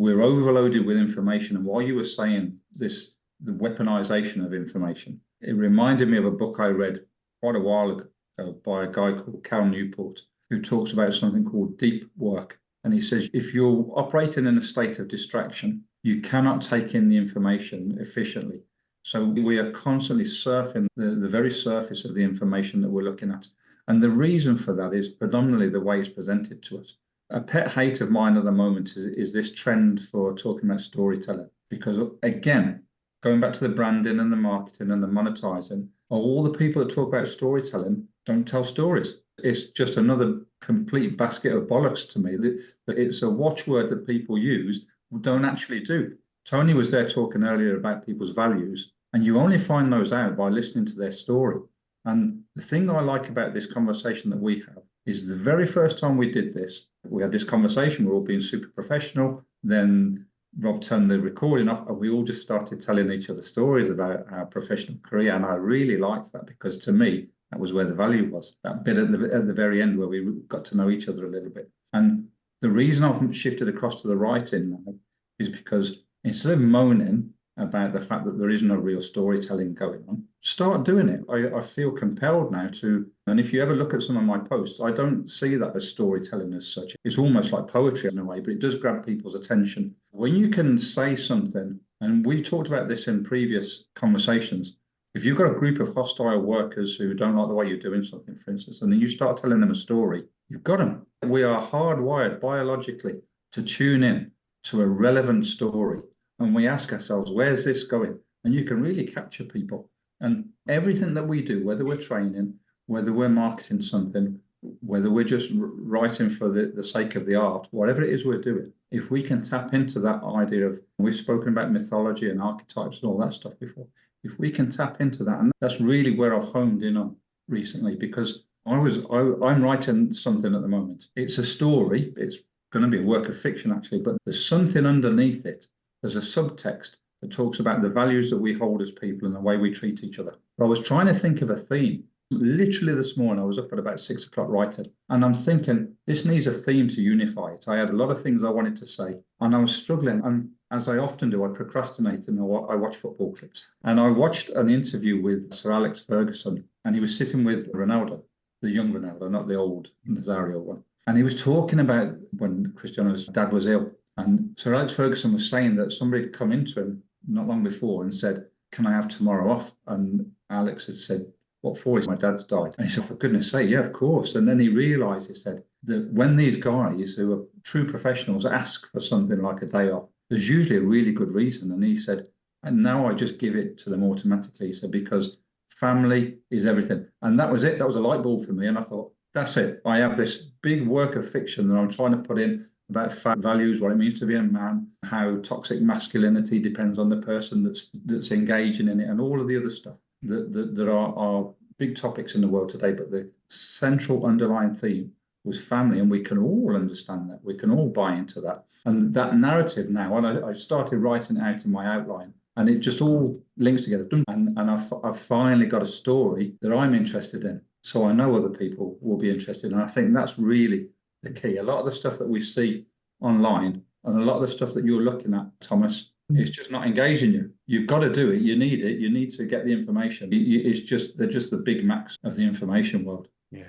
we're overloaded with information. And while you were saying this, the weaponization of information, it reminded me of a book I read quite a while ago by a guy called Cal Newport, who talks about something called deep work. And he says, if you're operating in a state of distraction, you cannot take in the information efficiently. So we are constantly surfing the very surface of the information that we're looking at. And the reason for that is predominantly the way it's presented to us. A pet hate of mine at the moment is this trend for talking about storytelling. Because again, going back to the branding and the marketing and the monetizing, all the people that talk about storytelling don't tell stories. It's just another complete basket of bollocks to me. It's a watchword that people use, don't actually do. Tony was there talking earlier about people's values, and you only find those out by listening to their story. And the thing I like about this conversation that we have is the very first time we did this, we had this conversation, we're all being super professional. Then Rob turned the recording off and we all just started telling each other stories about our professional career. And I really liked that, because to me, that was where the value was, that bit at the very end where we got to know each other a little bit. And the reason I've shifted across to the writing now is because instead of moaning about the fact that there is no real storytelling going on, start doing it. I feel compelled now to, and if you ever look at some of my posts, I don't see that as storytelling as such. It's almost like poetry in a way, but it does grab people's attention. When you can say something, and we talked about this in previous conversations, if you've got a group of hostile workers who don't like the way you're doing something, for instance, and then you start telling them a story, you've got them. We are hardwired biologically to tune in to a relevant story. And we ask ourselves, where's this going? And you can really capture people. And everything that we do, whether we're training, whether we're marketing something, whether we're just writing for the sake of the art, whatever it is we're doing, if we can tap into that idea of, we've spoken about mythology and archetypes and all that stuff before, if we can tap into that, and that's really where I've honed in on recently, because I'm writing something at the moment. It's a story. It's going to be a work of fiction, actually, but there's something underneath it. There's a subtext that talks about the values that we hold as people and the way we treat each other. But I was trying to think of a theme. Literally this morning, I was up at about 6 o'clock writing, and I'm thinking, this needs a theme to unify it. I had a lot of things I wanted to say, and I was struggling. And as I often do, I procrastinate and I watch football clips. And I watched an interview with Sir Alex Ferguson, and he was sitting with Ronaldo, the young Ronaldo, not the old Nazario one. And he was talking about when Cristiano's dad was ill. And Sir Alex Ferguson was saying that somebody had come into him not long before and said, can I have tomorrow off? And Alex had said, what for? My dad's died. And he said, for goodness sake, yeah, of course. And then he realized, he said, that when these guys who are true professionals ask for something like a day off, there's usually a really good reason. And he said, and now I just give it to them automatically. He said, because family is everything. And that was it. That was a light bulb for me. And I thought, that's it. I have this big work of fiction that I'm trying to put in about values, what it means to be a man, how toxic masculinity depends on the person that's engaging in it, and all of the other stuff that are big topics in the world today. But the central underlying theme was family, and we can all understand that. We can all buy into that. And that narrative now, and I started writing it out in my outline, and it just all links together. And I've finally got a story that I'm interested in. So I know other people will be interested. And I think that's really the key. A lot of the stuff that we see online and a lot of the stuff that you're looking at, Thomas, it's just not engaging you. You've got to do it. You need it. You need to get the information. They're just the Big Macs of the information world. Yeah,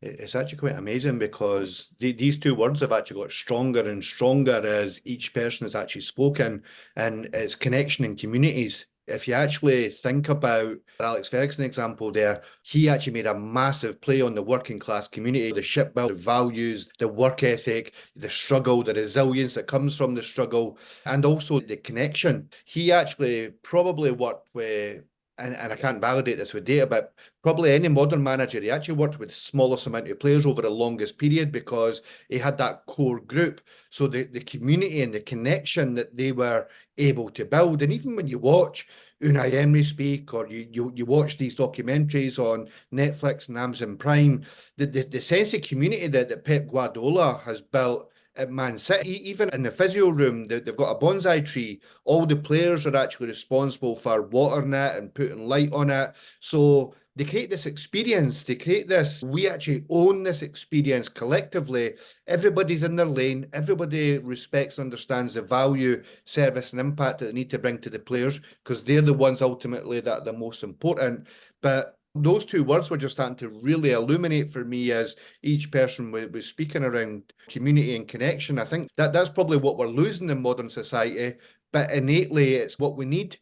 it's actually quite amazing, because these two words have actually got stronger and stronger as each person has actually spoken, and it's connection and communities. If you actually think about Alex Ferguson example there, he actually made a massive play on the working class community, the shipbuilding, the values, the work ethic, the struggle, the resilience that comes from the struggle, and also the connection. He actually probably worked with, and I can't validate this with data, but probably any modern manager, he actually worked with the smallest amount of players over the longest period, because he had that core group. So the community and the connection that they were able to build. And even when you watch Unai Emery speak, or you watch these documentaries on Netflix and Amazon Prime, the sense of community that Pep Guardiola has built at Man City, even in the physio room, they've got a bonsai tree. All the players are actually responsible for watering it and putting light on it. So they create this experience. They create this, we actually own this experience collectively. Everybody's in their lane. Everybody respects, understands the value, service, and impact that they need to bring to the players, because they're the ones ultimately that are the most important. But those two words were just starting to really illuminate for me as each person was speaking around community and connection. I think that's probably what we're losing in modern society, but innately it's what we need.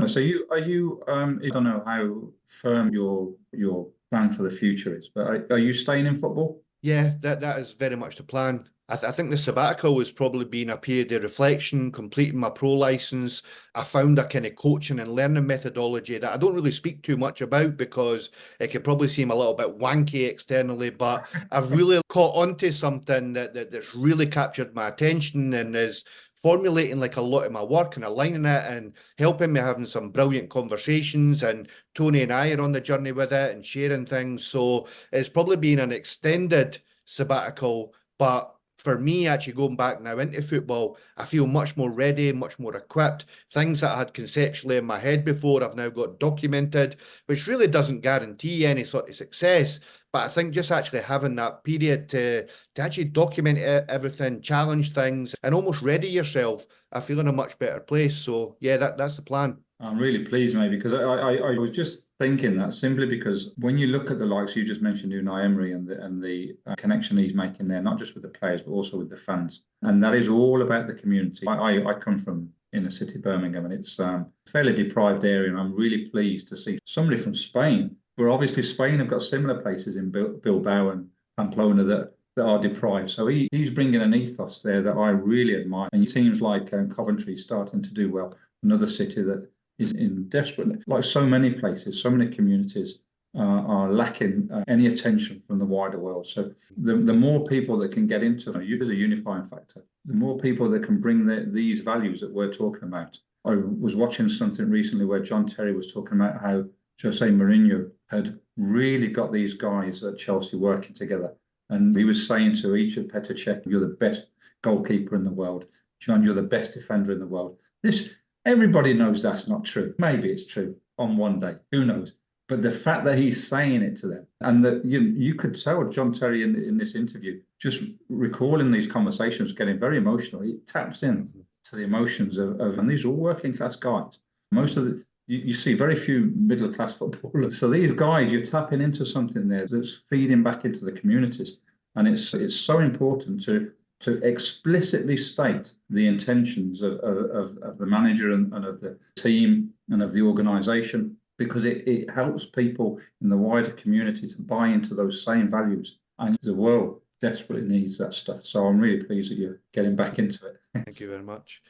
So I don't know how firm your plan for the future is, but are you staying in football? Yeah, that is very much the plan. I think the sabbatical has probably been a period of reflection, completing my pro license. I found a kind of coaching and learning methodology that I don't really speak too much about because it could probably seem a little bit wanky externally, but I've really caught onto something that's really captured my attention and is formulating like a lot of my work and aligning it and helping me having some brilliant conversations. And Tony and I are on the journey with it and sharing things. So it's probably been an extended sabbatical, but for me, actually going back now into football, I feel much more ready, much more equipped. Things that I had conceptually in my head before, I've now got documented, which really doesn't guarantee any sort of success. But I think just actually having that period to actually document everything, challenge things, and almost ready yourself, I feel in a much better place. So yeah, that's the plan. I'm really pleased, mate, because I was just thinking that simply because when you look at the likes you just mentioned, Unai Emery and the connection he's making there, not just with the players but also with the fans, and that is all about the community. I come from inner city Birmingham, and it's a fairly deprived area, and I'm really pleased to see somebody from Spain, where obviously Spain have got similar places in Bilbao and Pamplona that are deprived. So he's bringing an ethos there that I really admire. And teams like Coventry starting to do well, another city that is in desperate, like so many places, so many communities are lacking any attention from the wider world. So the more people that can get into it as a unifying factor, the more people that can bring these values that we're talking about. I was watching something recently where John Terry was talking about how Jose Mourinho had really got these guys at Chelsea working together. And he was saying to each of Petr Cech, you're the best goalkeeper in the world. John, you're the best defender in the world. Everybody knows that's not true. Maybe it's true on one day. Who knows? But the fact that he's saying it to them, and that you could tell John Terry in this interview, just recalling these conversations, getting very emotional. He taps in to the emotions and these are all working class guys. Most of you see very few middle class footballers. So these guys, you're tapping into something there that's feeding back into the communities, and it's so important to explicitly state the intentions of the manager and of the team and of the organisation, because it helps people in the wider community to buy into those same values. And the world desperately needs that stuff. So I'm really pleased that you're getting back into it. Thank you very much.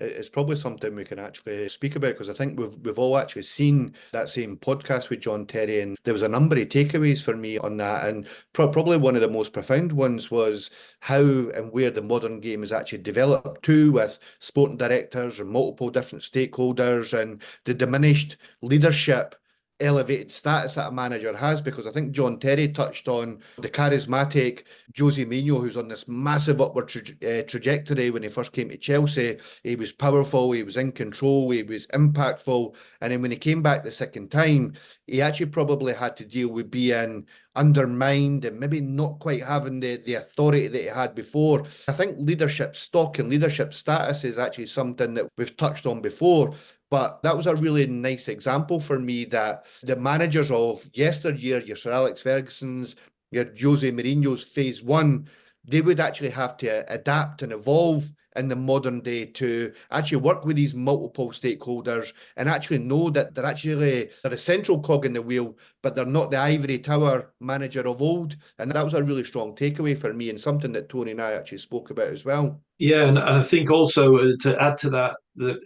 It's probably something we can actually speak about, because I think we've all actually seen that same podcast with John Terry, and there was a number of takeaways for me on that. And probably one of the most profound ones was how and where the modern game is actually developed to, with sporting directors and multiple different stakeholders, and the diminished leadership elevated status that a manager has. Because I think John Terry touched on the charismatic Jose Mourinho, who's on this massive upward trajectory. When he first came to Chelsea, he was powerful, he was in control, he was impactful. And then when he came back the second time, he actually probably had to deal with being undermined and maybe not quite having the authority that he had before. I think leadership stock and leadership status is actually something that we've touched on before. But that was a really nice example for me that the managers of yesteryear, your Sir Alex Ferguson's, your Jose Mourinho's phase one, they would actually have to adapt and evolve in the modern day to actually work with these multiple stakeholders and actually know that they're a central cog in the wheel, but they're not the ivory tower manager of old. And that was a really strong takeaway for me, and something that Tony and I actually spoke about as well. Yeah, and I think also to add to that,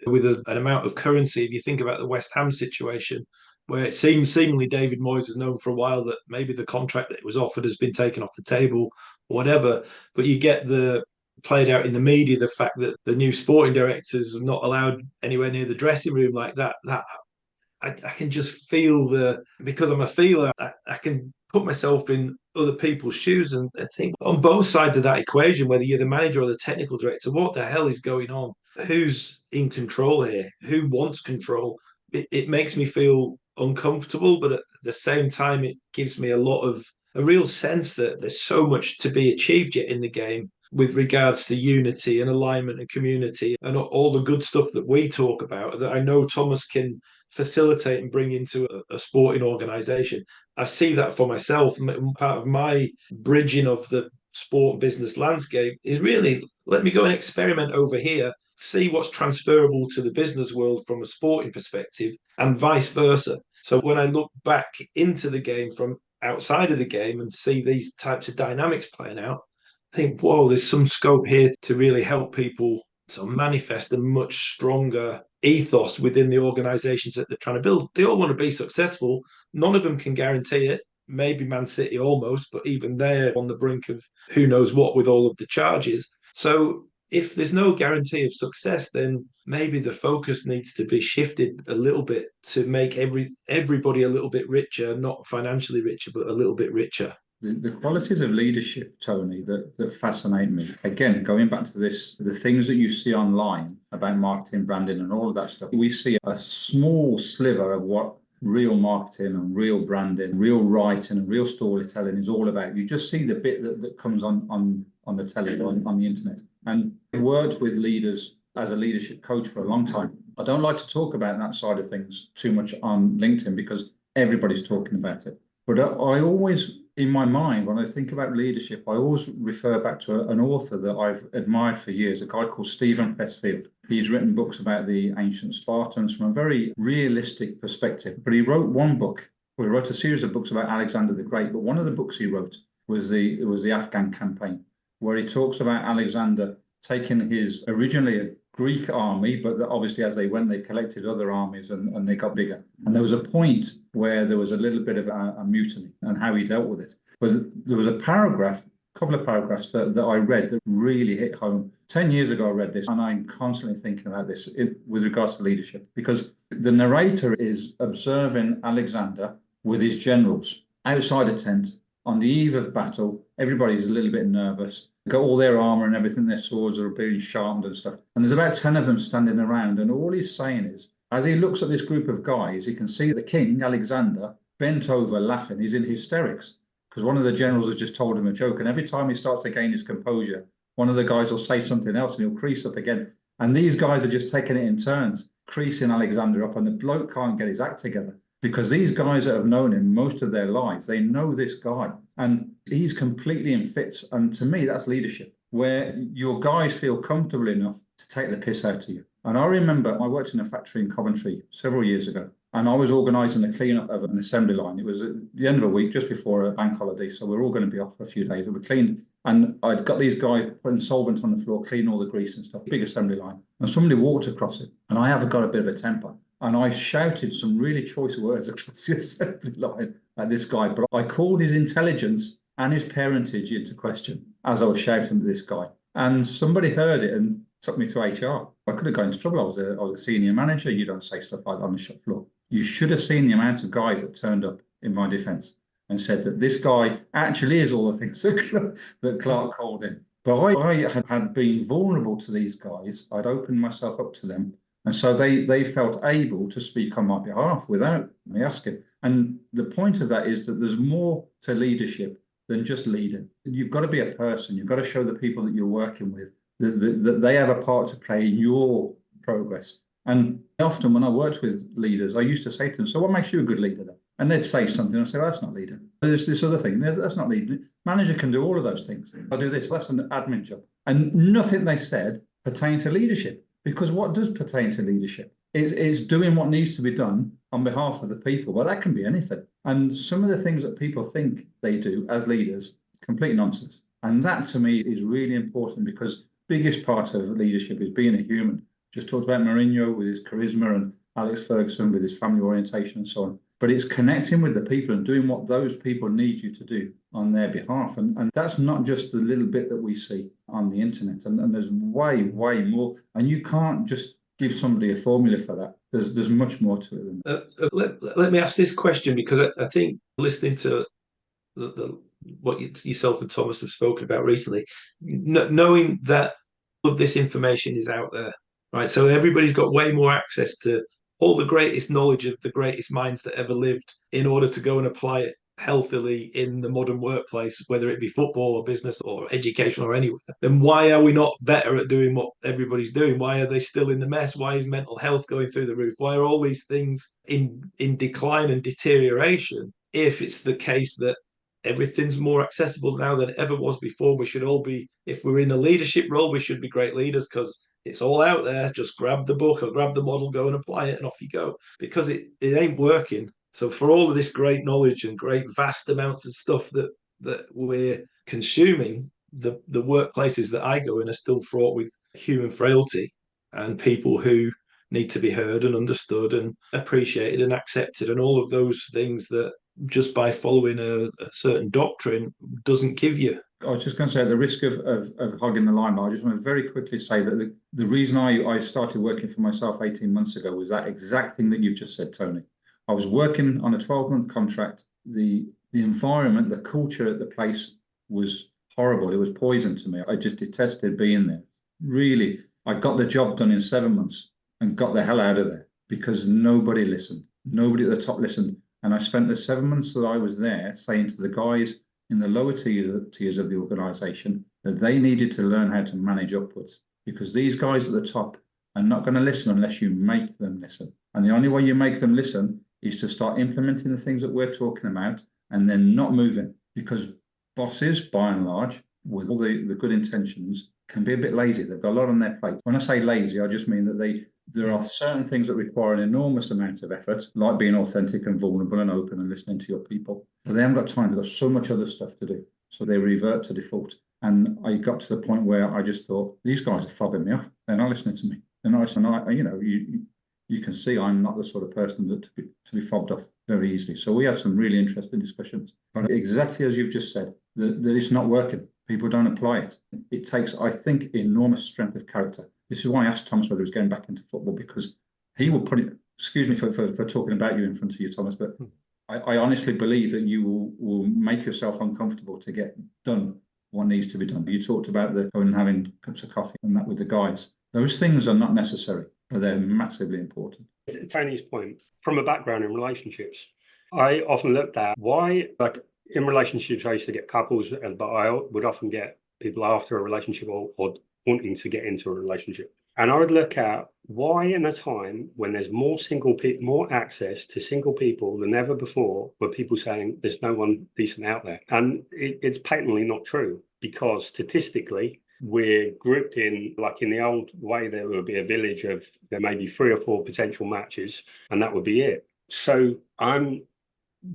with an amount of currency, if you think about the West Ham situation, where it seems seemingly David Moyes has known for a while that maybe the contract that was offered has been taken off the table or whatever, but you get the played out in the media the fact that the new sporting directors are not allowed anywhere near the dressing room like that. I can just feel because I'm a feeler, I can put myself in other people's shoes and think on both sides of that equation, whether you're the manager or the technical director, what the hell is going on? Who's in control here? Who wants control? it makes me feel uncomfortable, but at the same time, it gives me a real sense that there's so much to be achieved yet in the game with regards to unity and alignment and community and all the good stuff that we talk about that I know Thomas can facilitate and bring into a sporting organisation. I see that for myself. Part of my bridging of the sport business landscape is really let me go and experiment over here, see what's transferable to the business world from a sporting perspective, and vice versa. So when I look back into the game from outside of the game and see these types of dynamics playing out, I think, whoa, there's some scope here to really help people to manifest a much stronger ethos within the organizations that they're trying to build. They all want to be successful. None of them can guarantee it. Maybe Man City almost, but even they're on the brink of who knows what with all of the charges. So if there's no guarantee of success, then maybe the focus needs to be shifted a little bit to make everybody a little bit richer, not financially richer, but a little bit richer. The qualities of leadership, Tony, that fascinate me. Again, going back to this, the things that you see online about marketing, branding, and all of that stuff, we see a small sliver of what real marketing and real branding, real writing and real storytelling is all about. You just see the bit that comes on the telly, on the internet. And I worked with leaders as a leadership coach for a long time. I don't like to talk about that side of things too much on LinkedIn because everybody's talking about it. But I always, in my mind, when I think about leadership, I always refer back to an author that I've admired for years, a guy called Stephen Pressfield. He's written books about the ancient Spartans from a very realistic perspective. But he wrote one book, well, he wrote a series of books about Alexander the Great. But one of the books he wrote was the Afghan campaign, where he talks about Alexander taking his originally a Greek army, but obviously as they went, they collected other armies and they got bigger. And there was a point where there was a little bit of a mutiny and how he dealt with it. But there was a couple of paragraphs that I read that really hit home. 10 years ago, I read this, and I'm constantly thinking about this with regards to leadership, because the narrator is observing Alexander with his generals outside a tent on the eve of battle. Everybody's a little bit nervous. They've got all their armor and everything, their swords are being sharpened and stuff. And there's about 10 of them standing around. And all he's saying is, as he looks at this group of guys, he can see the king, Alexander, bent over laughing. He's in hysterics because one of the generals has just told him a joke. And every time he starts to gain his composure, one of the guys will say something else and he'll crease up again. And these guys are just taking it in turns, creasing Alexander up. And the bloke can't get his act together, because these guys that have known him most of their lives, they know this guy and he's completely in fits. And to me, that's leadership, where your guys feel comfortable enough to take the piss out of you. And I remember I worked in a factory in Coventry several years ago, and I was organising the clean-up of an assembly line. It was at the end of a week, just before a bank holiday, so we were all going to be off for a few days. We cleaned, and I'd got these guys putting solvent on the floor, cleaning all the grease and stuff, big assembly line. And somebody walked across it, and I have got a bit of a temper. And I shouted some really choice words across the assembly line at this guy. But I called his intelligence and his parentage into question as I was shouting at this guy. And somebody heard it and took me to HR. I could have got into trouble. I was a senior manager. You don't say stuff like that on the shop floor. You should have seen the amount of guys that turned up in my defence and said that this guy actually is all the things that Clark called him. But I had been vulnerable to these guys. I'd opened myself up to them. And so they felt able to speak on my behalf without me asking. And the point of that is that there's more to leadership than just leading. You've got to be a person. You've got to show the people that you're working with that they have a part to play in your progress. And often when I worked with leaders, I used to say to them, so what makes you a good leader then? And they'd say something. I say, well, that's not leading. There's this other thing. That's not leading. Manager can do all of those things. I do this. That's an admin job. And nothing they said pertained to leadership. Because what does pertain to leadership is doing what needs to be done on behalf of the people. Well, that can be anything. And some of the things that people think they do as leaders, complete nonsense. And that to me is really important, because biggest part of leadership is being a human. Just talked about Mourinho with his charisma and Alex Ferguson with his family orientation and so on. But it's connecting with the people and doing what those people need you to do on their behalf. And that's not just the little bit that we see on the internet. And there's way, way more. And you can't just give somebody a formula for that. There's much more to it than that. Let me ask this question, because I think listening to what yourself and Thomas have spoken about recently, knowing that all of this information is out there, right? So everybody's got way more access to all the greatest knowledge of the greatest minds that ever lived in order to go and apply it healthily in the modern workplace, whether it be football or business or education or anywhere, then why are we not better at doing what everybody's doing? Why are they still in the mess? Why is mental health going through the roof? Why are all these things in decline and deterioration if it's the case that everything's more accessible now than it ever was before? We should all be, if we're in a leadership role, we should be great leaders because it's all out there. Just grab the book or grab the model, go and apply it, and off you go. Because it ain't working. So for all of this great knowledge and great vast amounts of stuff that we're consuming, the workplaces that I go in are still fraught with human frailty and people who need to be heard and understood and appreciated and accepted, and all of those things that just by following a certain doctrine doesn't give you. I was just going to say, at the risk of hogging the line, but I just want to very quickly say that the reason I started working for myself 18 months ago was that exact thing that you've just said, Tony. I was working on a 12-month contract. The environment, the culture at the place was horrible. It was poison to me. I just detested being there. Really, I got the job done in 7 months and got the hell out of there because nobody listened. Nobody at the top listened. And I spent the 7 months that I was there saying to the guys in the lower tiers of the organization that they needed to learn how to manage upwards, because these guys at the top are not going to listen unless you make them listen. And the only way you make them listen is to start implementing the things that we're talking about and then not moving, because bosses, by and large, with all the good intentions, can be a bit lazy. They've got a lot on their plate. When I say lazy, I just mean that there are certain things that require an enormous amount of effort, like being authentic and vulnerable and open and listening to your people. But they haven't got time. They've got so much other stuff to do. So they revert to default. And I got to the point where I just thought, these guys are fobbing me off. They're not listening to me. They're not listening. You can see I'm not the sort of person that to be fobbed off very easily. So we had some really interesting discussions. But exactly as you've just said, that it's not working. People don't apply it. It takes, I think, enormous strength of character. This is why I asked Thomas whether he was going back into football, because he will put it, excuse me for talking about you in front of you, Thomas, but I honestly believe that you will make yourself uncomfortable to get done what needs to be done. You talked about the going and having cups of coffee and that with the guys. Those things are not necessary, but they're massively important. Tony's point, from a background in relationships, I often looked at why, like in relationships, I used to get couples, but I would often get people after a relationship or wanting to get into a relationship. And I would look at why in a time when there's more more access to single people than ever before, were people saying there's no one decent out there. And it's patently not true, because statistically, we're grouped in, like in the old way, there would be a village of there may be 3 or 4 potential matches, and that would be it. So I'm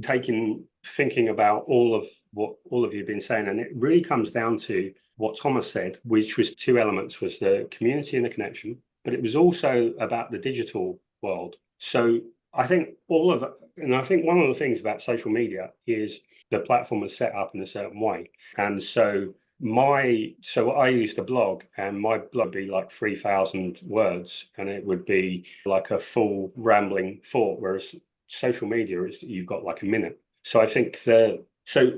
thinking about all of what all of you have been saying, and it really comes down to what Thomas said, which was 2 elements, was the community and the connection, but it was also about the digital world. So I think I think one of the things about social media is the platform was set up in a certain way. And so I used to blog, and my blog would be like 3,000 words, and it would be like a full rambling thought, whereas social media is you've got like a minute. So I think so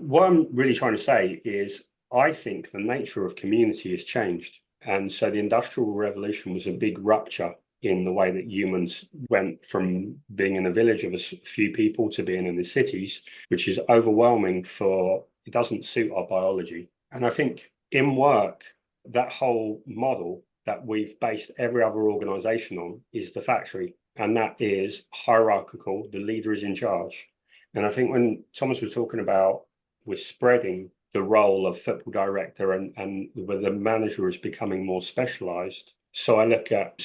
what I'm really trying to say is I think the nature of community has changed. And so the Industrial Revolution was a big rupture in the way that humans went from being in a village of a few people to being in the cities, which is overwhelming it doesn't suit our biology. And I think in work, that whole model that we've based every other organization on is the factory. And that is hierarchical. The leader is in charge. And I think when Thomas was talking about we're spreading the role of football director and where the manager is becoming more specialized. So I look at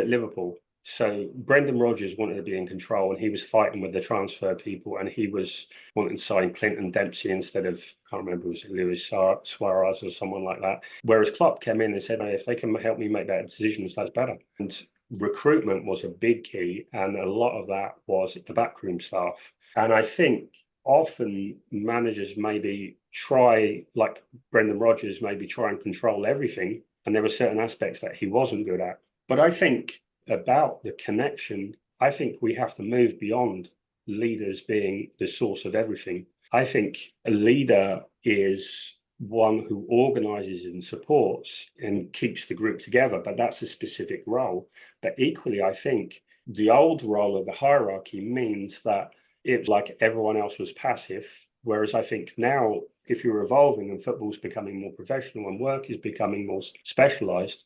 Liverpool. So Brendan Rodgers wanted to be in control, and he was fighting with the transfer people, and he was wanting to sign Clinton Dempsey instead of, I can't remember, was it Luis Suarez or someone like that. Whereas Klopp came in and said, hey, if they can help me make better decisions, that's better. And recruitment was a big key, and a lot of that was the backroom staff. And I think often managers maybe try, like Brendan Rodgers, maybe try and control everything, and there were certain aspects that he wasn't good at. But I think about the connection, I think we have to move beyond leaders being the source of everything. I think a leader is one who organizes and supports and keeps the group together, but that's a specific role. But equally, I think the old role of the hierarchy means that it's like everyone else was passive. Whereas I think now, if you're evolving and football's becoming more professional and work is becoming more specialized,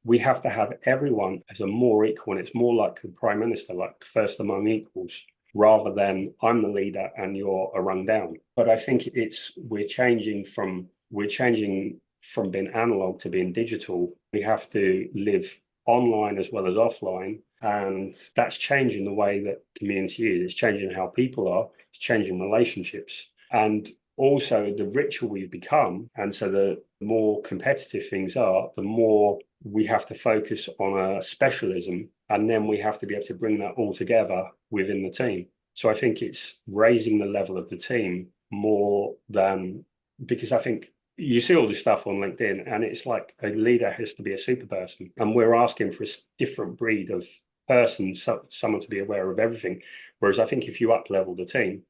we have to have everyone as a more equal, and it's more like the Prime Minister, like first among equals, rather than I'm the leader and you're a rung down. But I think we're changing from being analog to being digital. We have to live online as well as offline, and that's changing the way that community is. It's changing how people are. It's changing relationships, and also the richer we've become. And so the more competitive things are, the more we have to focus on a specialism, and then we have to be able to bring that all together within the team. So I think it's raising the level of the team more than, because I think you see all this stuff on LinkedIn and it's like a leader has to be a super person, and we're asking for a different breed of person, someone to be aware of everything. Whereas I think if you up level the team,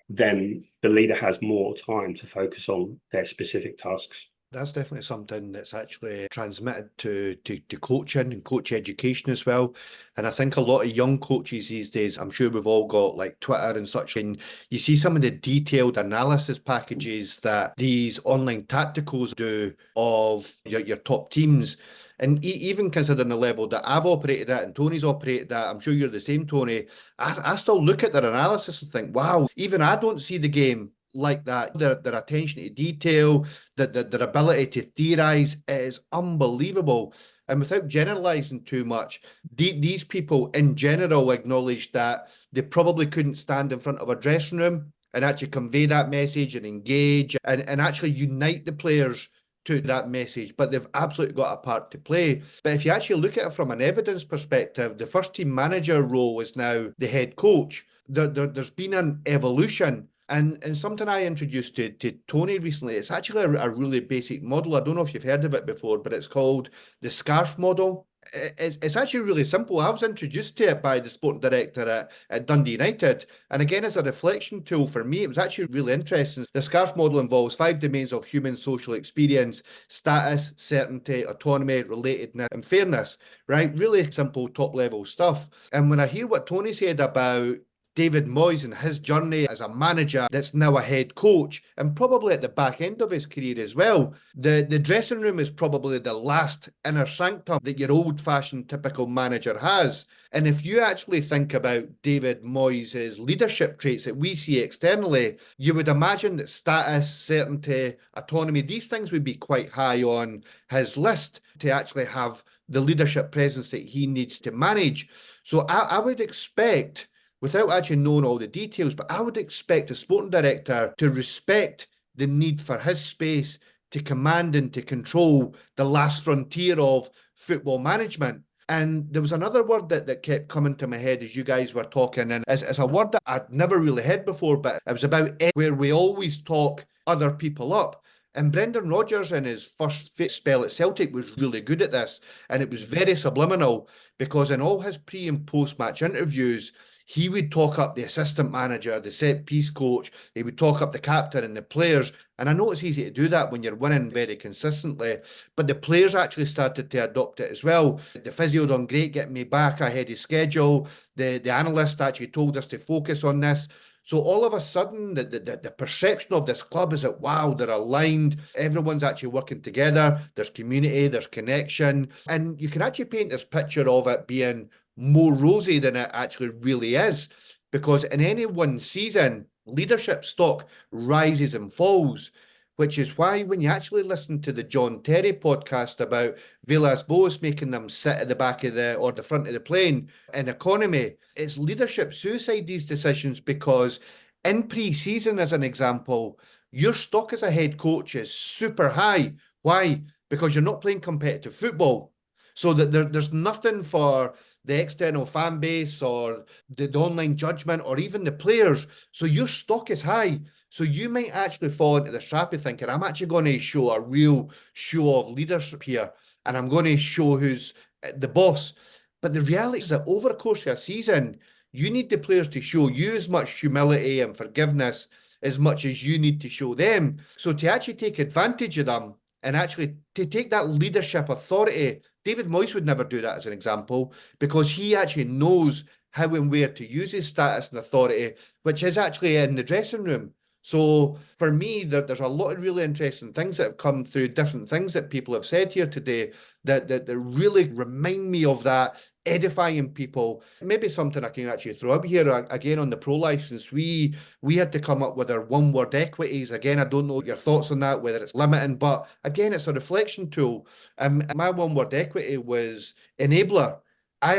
then the leader has more time to focus on their specific tasks. That's definitely something that's actually transmitted to coaching and coach education as well. And I think a lot of young coaches these days, I'm sure we've all got like Twitter and such, and you see some of the detailed analysis packages that these online tacticals do of your top teams. And even considering the level that I've operated at and Tony's operated at, I'm sure you're the same, Tony, I still look at their analysis and think, wow, even I don't see the game like that. Their attention to detail, their ability to theorize is unbelievable. And without generalizing too much, these people in general acknowledge that they probably couldn't stand in front of a dressing room and actually convey that message and engage and actually unite the players to that message, but they've absolutely got a part to play. But if you actually look at it from an evidence perspective, the first team manager role is now the head coach. There's been an evolution. And something I introduced to Tony recently, it's actually a really basic model. I don't know if you've heard of it before, but it's called the SCARF model. It's actually really simple. I was introduced to it by the sporting director at Dundee United. And again, as a reflection tool for me, it was actually really interesting. The SCARF model involves 5 domains of human social experience: status, certainty, autonomy, relatedness, and fairness, right? Really simple top level stuff. And when I hear what Tony said about David Moyes and his journey as a manager that's now a head coach, and probably at the back end of his career as well, the dressing room is probably the last inner sanctum that your old-fashioned typical manager has. And if you actually think about David Moyes' leadership traits that we see externally, you would imagine that status, certainty, autonomy, these things would be quite high on his list to actually have the leadership presence that he needs to manage. So I would expect, without actually knowing all the details, but I would expect a sporting director to respect the need for his space to command and to control the last frontier of football management. And there was another word that kept coming to my head as you guys were talking, and it's a word that I'd never really heard before, but it was about where we always talk other people up. And Brendan Rodgers in his first spell at Celtic was really good at this, and it was very subliminal, because in all his pre and post match interviews, he would talk up the assistant manager, the set piece coach, he would talk up the captain and the players. And I know it's easy to do that when you're winning very consistently, but the players actually started to adopt it as well. The physio done great getting me back ahead of schedule. The analyst actually told us to focus on this. So all of a sudden, the perception of this club is that, wow, they're aligned. Everyone's actually working together. There's community, there's connection. And you can actually paint this picture of it being more rosy than it actually really is. Because in any one season, leadership stock rises and falls, which is why when you actually listen to the John Terry podcast about Villas-Boas making them sit at the back of the front of the plane in economy, it's leadership suicide, these decisions, because in pre-season, as an example, your stock as a head coach is super high. Why? Because you're not playing competitive football. So that there's nothing for the external fan base or the online judgment or even the players. So your stock is high. So you might actually fall into the trap of thinking, I'm actually going to show a real show of leadership here, and I'm going to show who's the boss. But the reality is that over the course of a season, you need the players to show you as much humility and forgiveness as much as you need to show them. So to actually take advantage of them and actually to take that leadership authority, David Moyes would never do that as an example, because he actually knows how and where to use his status and authority, which is actually in the dressing room. So for me, there's a lot of really interesting things that have come through, different things that people have said here today that really remind me of that, edifying people. Maybe something I can actually throw up here again on the pro license. We had to come up with our one-word equities. Again, I don't know your thoughts on that, whether it's limiting, but again, it's a reflection tool. My one-word equity was enabler. I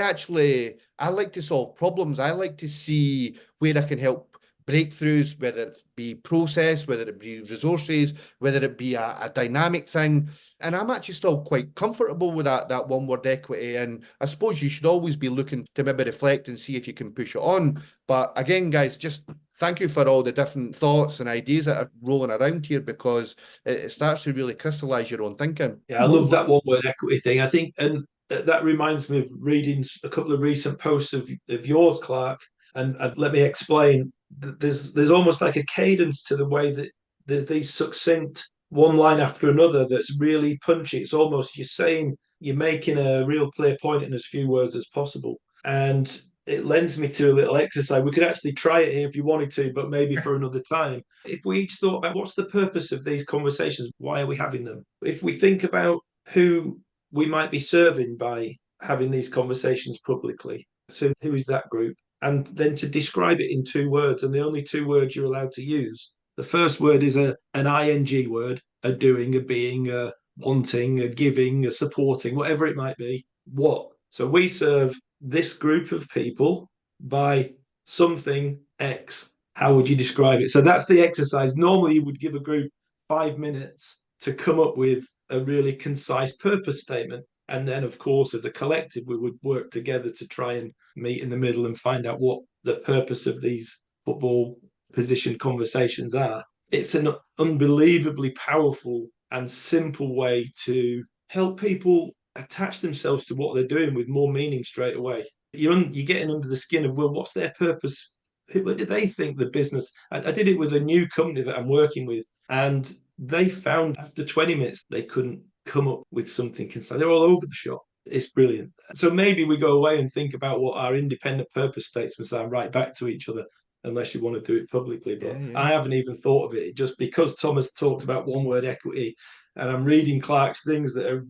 like to solve problems. I like to see where I can help breakthroughs, whether it be process, whether it be resources, whether it be a dynamic thing. And I'm actually still quite comfortable with that one word equity. And I suppose you should always be looking to maybe reflect and see if you can push it on. But again, guys, just thank you for all the different thoughts and ideas that are rolling around here, because it starts to really crystallize your own thinking. Yeah, I love that one word equity thing. I think, and that reminds me of reading a couple of recent posts of yours, Clark. And let me explain. There's almost like a cadence to the way that these succinct one line after another that's really punchy. It's almost you're making a real clear point in as few words as possible. And it lends me to a little exercise. We could actually try it here if you wanted to, but maybe for another time. If we each thought about what's the purpose of these conversations, why are we having them? If we think about who we might be serving by having these conversations publicly, so who is that group? And then to describe it in 2 words, and the only 2 words you're allowed to use. The first word is an ing word, a doing, a being, a wanting, a giving, a supporting, whatever it might be. What? So we serve this group of people by something X. How would you describe it? So that's the exercise. Normally you would give a group 5 minutes to come up with a really concise purpose statement. And then, of course, as a collective, we would work together to try and meet in the middle and find out what the purpose of these football position conversations are. It's an unbelievably powerful and simple way to help people attach themselves to what they're doing with more meaning straight away. You're getting under the skin of, well, what's their purpose? What do they think the business? I did it with a new company that I'm working with, and they found after 20 minutes they couldn't come up with something concise. They're all over the shop. It's brilliant. So maybe we go away and think about what our independent purpose statements are, right back to each other, unless you want to do it publicly. But I haven't even thought of it, just because Thomas talked about one word equity, and I'm reading Clark's things that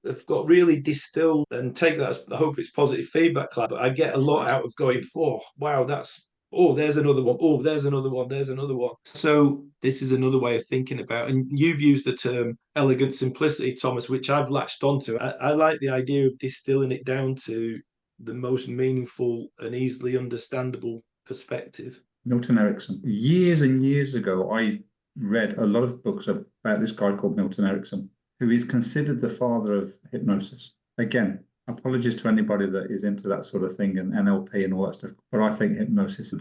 have got really distilled, and take that as, I hope it's positive feedback, Clark. But I get a lot out of going, oh, wow, there's another one. Oh, there's another one. There's another one. So this is another way of thinking about, and you've used the term elegant simplicity, Thomas, which I've latched onto. I like the idea of distilling it down to the most meaningful and easily understandable perspective. Milton Erickson. Years and years ago, I read a lot of books about this guy called Milton Erickson, who is considered the father of hypnosis. Again, apologies to anybody that is into that sort of thing and NLP and all that stuff, but I think hypnosis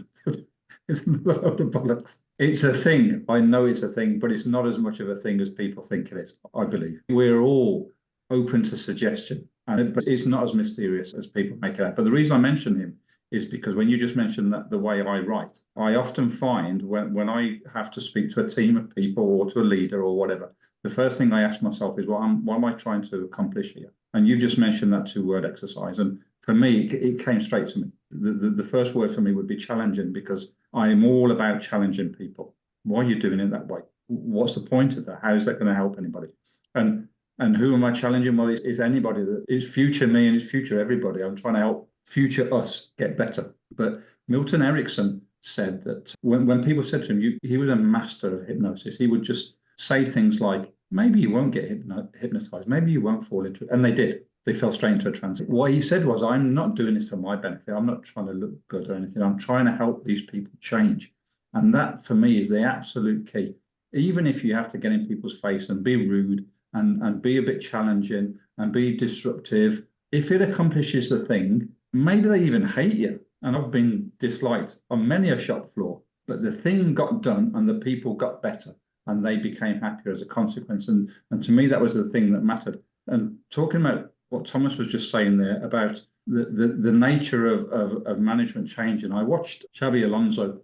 is a load of bollocks. It's a thing. I know it's a thing, but it's not as much of a thing as people think it is, I believe. We're all open to suggestion, but it's not as mysterious as people make it out. But the reason I mention him is because when you just mentioned that the way I write, I often find when I have to speak to a team of people or to a leader or whatever, the first thing I ask myself is, what am I trying to accomplish here? And you just mentioned that 2-word exercise. And for me, it came straight to me. The first word for me would be challenging, because I am all about challenging people. Why are you doing it that way? What's the point of that? How is that going to help anybody? And who am I challenging? Well, it's anybody that is future me and it's future everybody. I'm trying to help future us get better. But Milton Erickson said that when people said to him, he was a master of hypnosis. He would just say things like, maybe you won't get hypnotized, maybe you won't fall into it. And they did. They fell straight into a trance. What he said was, I'm not doing this for my benefit. I'm not trying to look good or anything. I'm trying to help these people change. And that, for me, is the absolute key. Even if you have to get in people's face and be rude and be a bit challenging and be disruptive, if it accomplishes the thing, maybe they even hate you. And I've been disliked on many a shop floor, but the thing got done and the people got better and they became happier as a consequence. And to me, that was the thing that mattered. And talking about what Thomas was just saying there about the nature of management change. And I watched Xabi Alonso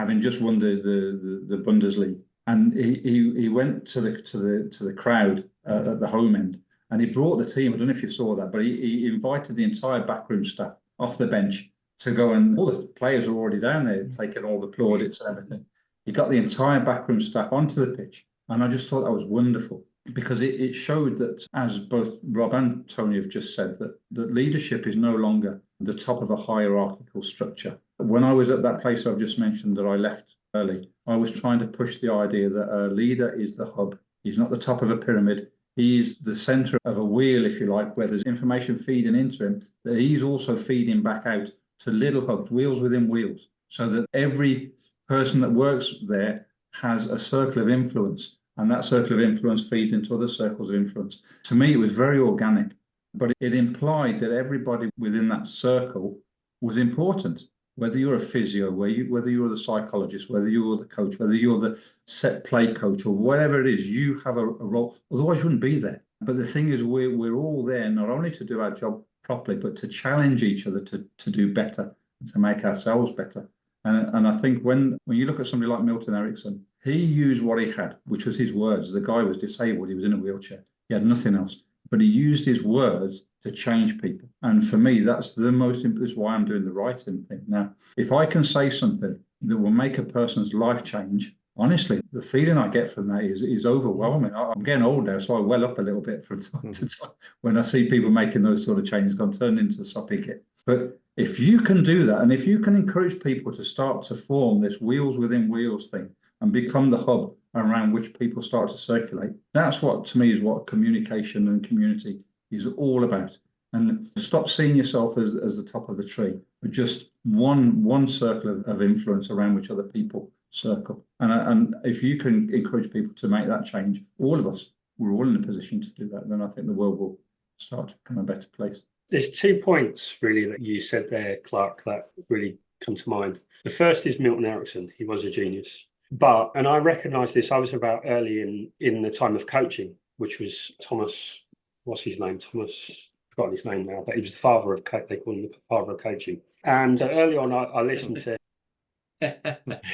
having just won the Bundesliga, and he went to the crowd at the home end, and he brought the team. I don't know if you saw that, but he invited the entire backroom staff off the bench to go, and all the players were already down there taking all the plaudits and everything. He got the entire backroom staff onto the pitch, and I just thought that was wonderful, because it showed that, as both Rob and Tony have just said, that leadership is no longer the top of a hierarchical structure. When I was at that place I've just mentioned that I left early, I was trying to push the idea that a leader is the hub. He's not the top of a pyramid. He's the center of a wheel, if you like, where there's information feeding into him, that he's also feeding back out to little hubs, wheels within wheels, so that every person that works there has a circle of influence, and that circle of influence feeds into other circles of influence. To me, it was very organic, but it implied that everybody within that circle was important. Whether you're a physio, whether you're the psychologist, whether you're the coach, whether you're the set play coach, or whatever it is, you have a role. Otherwise, you wouldn't be there. But the thing is, we're all there not only to do our job properly, but to challenge each other to do better and to make ourselves better. And I think when you look at somebody like Milton Erickson, he used what he had, which was his words. The guy was disabled. He was in a wheelchair. He had nothing else. But he used his words to change people. And for me, that's the most important. That's why I'm doing the writing thing. Now, if I can say something that will make a person's life change, honestly, the feeling I get from that is overwhelming. I'm getting old now, so I well up a little bit from time to time when I see people making those sort of changes. I'm turned into a soppy kit. But if you can do that, and if you can encourage people to start to form this wheels within wheels thing and become the hub around which people start to circulate, that's what, to me, is what communication and community is all about. And stop seeing yourself as the top of the tree, but just one circle of influence around which other people circle. And if you can encourage people to make that change, all of us, we're all in a position to do that, then I think the world will start to become a better place. There's 2 points really that you said there, Clark, that really come to mind. The first is Milton Erickson. He was a genius. But, and I recognise this, I was about early in the time of coaching, which was Thomas, what's his name? Thomas, I've forgotten his name now, but he was the father of, they call him the father of coaching. And early on, I listened to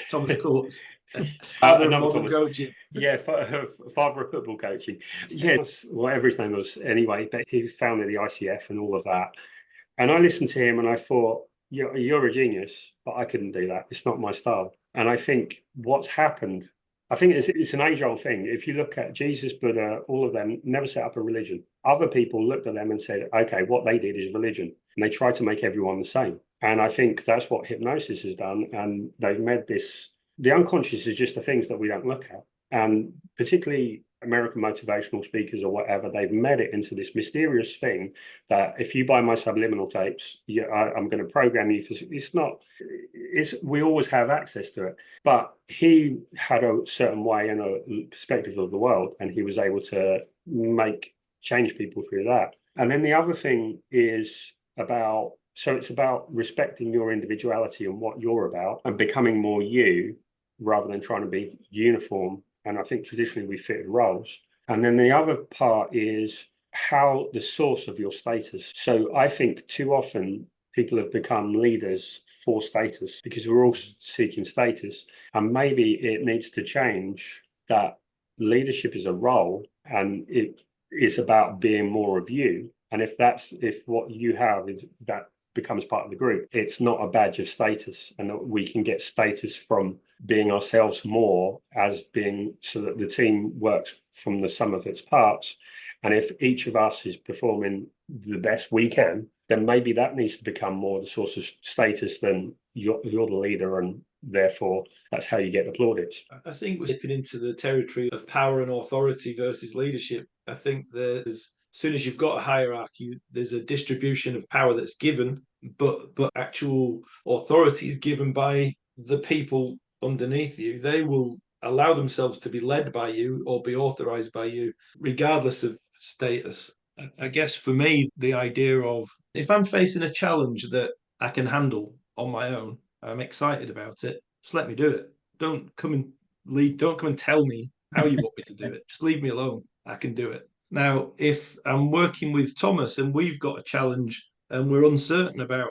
Thomas Courts. Coaching. Yeah, father of football coaching. Yeah, whatever his name was anyway, but he founded the ICF and all of that. And I listened to him and I thought, you're a genius, but I couldn't do that. It's not my style. And I think what's happened, I think it's an age-old thing. If you look at Jesus, Buddha, all of them never set up a religion. Other people looked at them and said, okay, what they did is religion. And they tried to make everyone the same. And I think that's what hypnosis has done. And they've made this, the unconscious is just the things that we don't look at. And particularly American motivational speakers or whatever, they've made it into this mysterious thing that if you buy my subliminal tapes, I'm going to program you for, it's not, we always have access to it. But he had a certain way and a perspective of the world, and he was able to change people through that. And then the other thing is about, so it's about respecting your individuality and what you're about and becoming more you rather than trying to be uniform. And I think traditionally we fitted roles. And then the other part is how the source of your status. So I think too often people have become leaders for status because we're all seeking status. And maybe it needs to change that leadership is a role and it is about being more of you. And if what you have is that becomes part of the group, it's not a badge of status, and that we can get status from being ourselves more as being, so that the team works from the sum of its parts. And if each of us is performing the best we can, then maybe that needs to become more the source of status than you're the leader, and therefore that's how you get plaudits. I think we're dipping into the territory of power and authority versus leadership. I think as soon as you've got a hierarchy, there's a distribution of power that's given, but actual authority is given by the people underneath you. They will allow themselves to be led by you or be authorized by you, regardless of status. I guess for me, the idea of if I'm facing a challenge that I can handle on my own, I'm excited about it, just let me do it. Don't come and tell me how you want me to do it. Just leave me alone. I can do it. Now, if I'm working with Thomas and we've got a challenge and we're uncertain about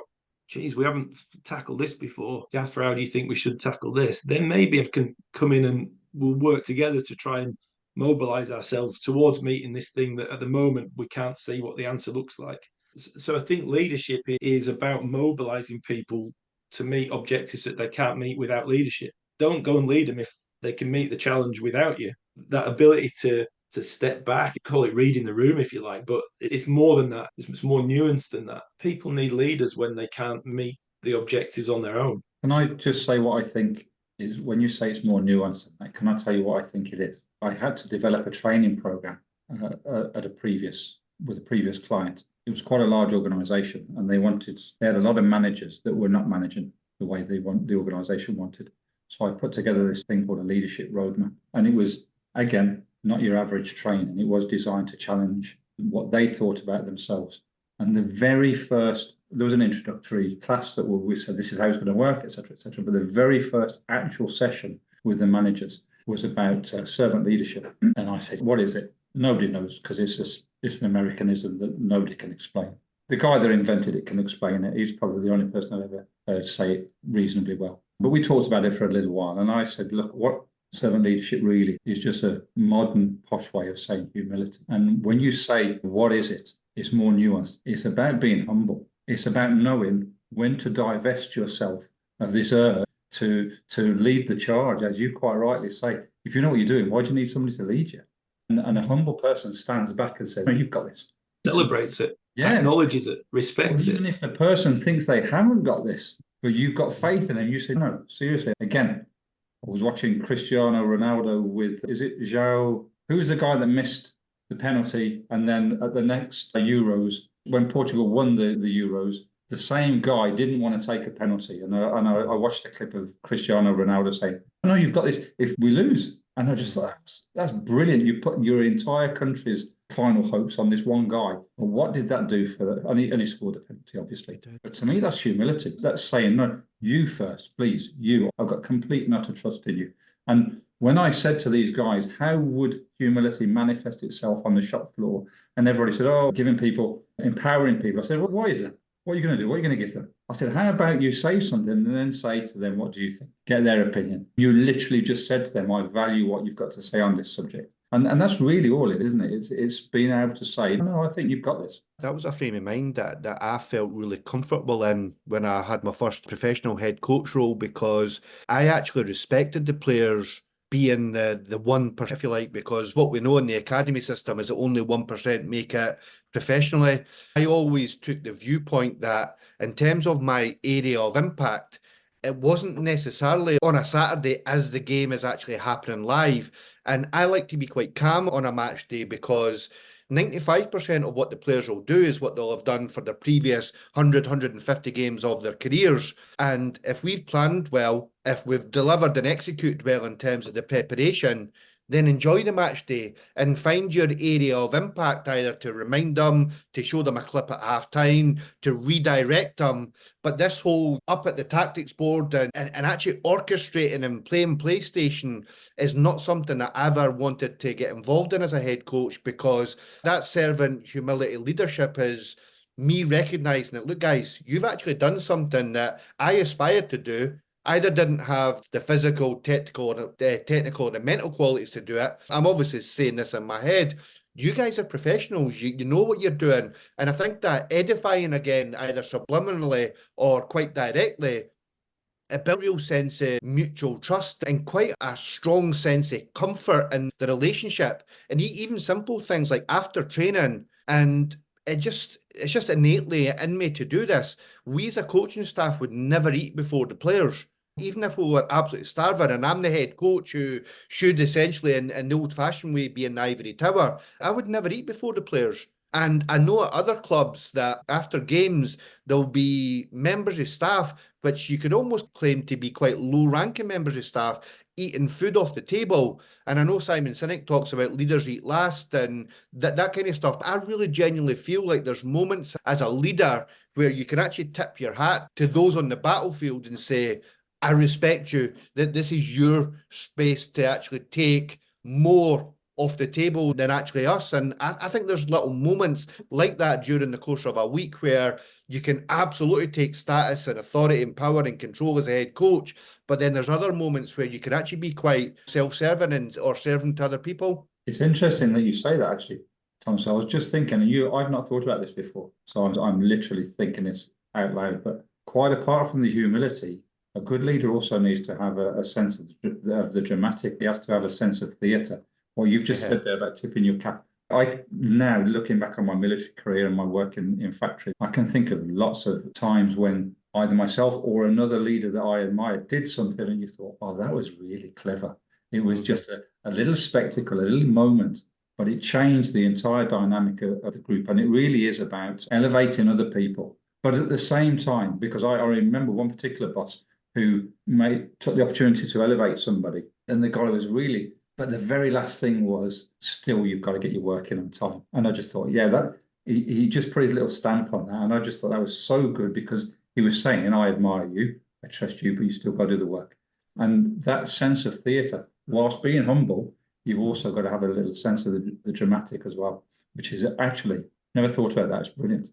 geez, we haven't tackled this before. Gaffer, how do you think we should tackle this? Then maybe I can come in and we'll work together to try and mobilize ourselves towards meeting this thing that at the moment we can't see what the answer looks like. So I think leadership is about mobilizing people to meet objectives that they can't meet without leadership. Don't go and lead them if they can meet the challenge without you. That ability to step back, call it reading the room if you like, but it's more than that. It's more nuanced than that. People need leaders when they can't meet the objectives on their own. Can I just say what I think is, when you say it's more nuanced than that, can I tell you what I think it is? I had to develop a training program with a previous client. It was quite a large organization, and they had a lot of managers that were not managing the way the organization wanted. So I put together this thing called a leadership roadmap, and it was, again, not your average training. It was designed to challenge what they thought about themselves. And there was an introductory class that we said, this is how it's going to work, etc., etc. But the very first actual session with the managers was about servant leadership. And I said, what is it? Nobody knows, because it's an Americanism that nobody can explain. The guy that invented it can explain it. He's probably the only person I've ever heard say it reasonably well. But we talked about it for a little while, and I said, look, what servant leadership really is just a modern, posh way of saying humility. And when you say, what is it? It's more nuanced. It's about being humble. It's about knowing when to divest yourself of this earth to lead the charge, as you quite rightly say. If you know what you're doing, why do you need somebody to lead you? And a humble person stands back and says, no, you've got this. Celebrates it, yeah, acknowledges it, respects even it. If the person thinks they haven't got this, but you've got faith in them, you say, no, seriously. Again, I was watching Cristiano Ronaldo with, is it João? Who's the guy that missed the penalty? And then at the next Euros, when Portugal won the Euros, the same guy didn't want to take a penalty. And I watched a clip of Cristiano Ronaldo saying, no, you've got this if we lose. And I just thought, that's brilliant. You put your entire country's final hopes on this one guy. Well, what did that do for that? And he scored a penalty, obviously. But to me, that's humility. That's saying, no, you first, please, you. I've got complete and utter trust in you. And when I said to these guys, how would humility manifest itself on the shop floor? And everybody said, oh, empowering people. I said, well, why is that? What are you going to do? What are you going to give them? I said, how about you say something and then say to them, what do you think? Get their opinion. You literally just said to them, I value what you've got to say on this subject. And that's really all it is, isn't it? It's being able to say, no, I think you've got this. That was a frame of mind that I felt really comfortable in when I had my first professional head coach role, because I actually respected the players being the 1%, if you like, because what we know in the academy system is that only 1% make it professionally. I always took the viewpoint that in terms of my area of impact, it wasn't necessarily on a Saturday as the game is actually happening live. And I like to be quite calm on a match day, because 95% of what the players will do is what they'll have done for the previous 100, 150 games of their careers. And if we've planned well, if we've delivered and executed well in terms of the preparation, then enjoy the match day and find your area of impact, either to remind them, to show them a clip at half time, to redirect them. But this whole up at the tactics board and actually orchestrating and playing PlayStation is not something that I ever wanted to get involved in as a head coach, because that servant humility leadership is me recognizing that, look, guys, you've actually done something that I aspired to do. Either didn't have the physical, technical, or the mental qualities to do it. I'm obviously saying this in my head. You guys are professionals. You know what you're doing. And I think that edifying again, either subliminally or quite directly, it built a real sense of mutual trust and quite a strong sense of comfort in the relationship. And even simple things like after training, and it's just innately in me to do this. We as a coaching staff would never eat before the players. Even if we were absolutely starving, and I'm the head coach who should essentially, in the old-fashioned way, be in the ivory tower, I would never eat before the players. And I know at other clubs that after games, there'll be members of staff, which you could almost claim to be quite low-ranking members of staff, eating food off the table. And I know Simon Sinek talks about leaders eat last and that kind of stuff. But I really genuinely feel like there's moments as a leader where you can actually tip your hat to those on the battlefield and say, I respect you, that this is your space to actually take more off the table than actually us. And I think there's little moments like that during the course of a week where you can absolutely take status and authority and power and control as a head coach. But then there's other moments where you can actually be quite self-serving and or serving to other people. It's interesting that you say that, actually, Tom. So I was just thinking, and I've not thought about this before. So I'm literally thinking this out loud. But quite apart from the humility, a good leader also needs to have a sense of the dramatic. He has to have a sense of theatre. What you've just said there about tipping your cap. I now, looking back on my military career and my work in factory, I can think of lots of times when either myself or another leader that I admired did something and you thought, oh, that was really clever. It was just a little spectacle, a little moment, but it changed the entire dynamic of the group. And it really is about elevating other people. But at the same time, because I remember one particular boss who took the opportunity to elevate somebody, and the guy was really, but the very last thing was, still, you've got to get your work in on time. And I just thought, yeah, that he just put his little stamp on that. And I just thought that was so good, because he was saying, I admire you, I trust you, but you still got to do the work. And that sense of theatre, whilst being humble, you've also got to have a little sense of the dramatic as well, which is actually, never thought about that. It's brilliant.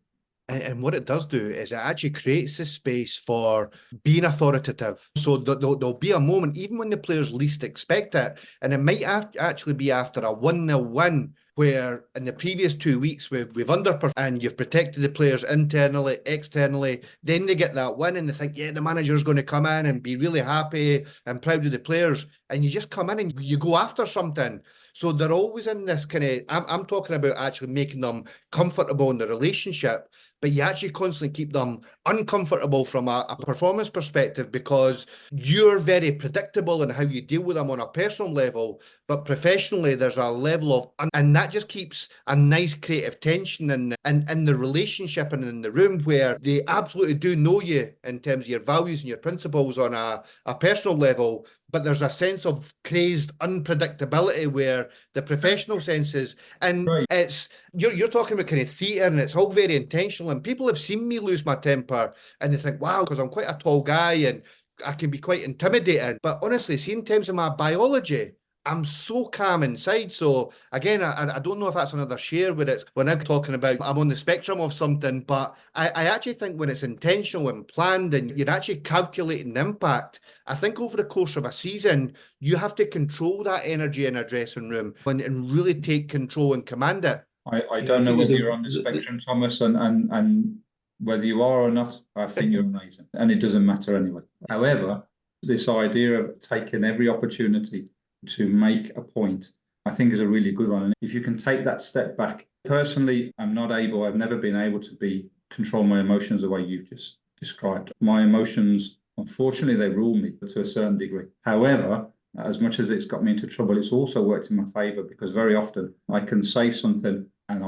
And what it does do is it actually creates the space for being authoritative. So there'll be a moment, even when the players least expect it, and it might actually be after a 1-0 win, where in the previous 2 weeks we've underperformed and you've protected the players internally, externally. Then they get that win and they think, yeah, the manager's going to come in and be really happy and proud of the players. And you just come in and you go after something. So they're always in this kind of, I'm talking about actually making them comfortable in the relationship, but you actually constantly keep them uncomfortable from a performance perspective, because you're very predictable in how you deal with them on a personal level, but professionally there's a level of, and that just keeps a nice creative tension in the relationship and in the room, where they absolutely do know you in terms of your values and your principles on a personal level, but there's a sense of crazed unpredictability where the professional senses, and Right. it's you're talking about kind of theatre, and it's all very intentional. And people have seen me lose my temper, and they think, wow, because I'm quite a tall guy and I can be quite intimidating. But honestly, see, in terms of my biology, I'm so calm inside. So again, I don't know if that's another share where it's when I'm talking about I'm on the spectrum of something, but I actually think when it's intentional and planned and you're actually calculating the impact, I think over the course of a season, you have to control that energy in a dressing room and really take control and command it. I don't know whether you're on the spectrum, Thomas, and whether you are or not, I think you're amazing. And it doesn't matter anyway. However, this idea of taking every opportunity to make a point, I think is a really good one. And if you can take that step back, personally, I've never been able to control my emotions the way you've just described. My emotions, unfortunately, they rule me to a certain degree. However, as much as it's got me into trouble, it's also worked in my favor, because very often I can say something and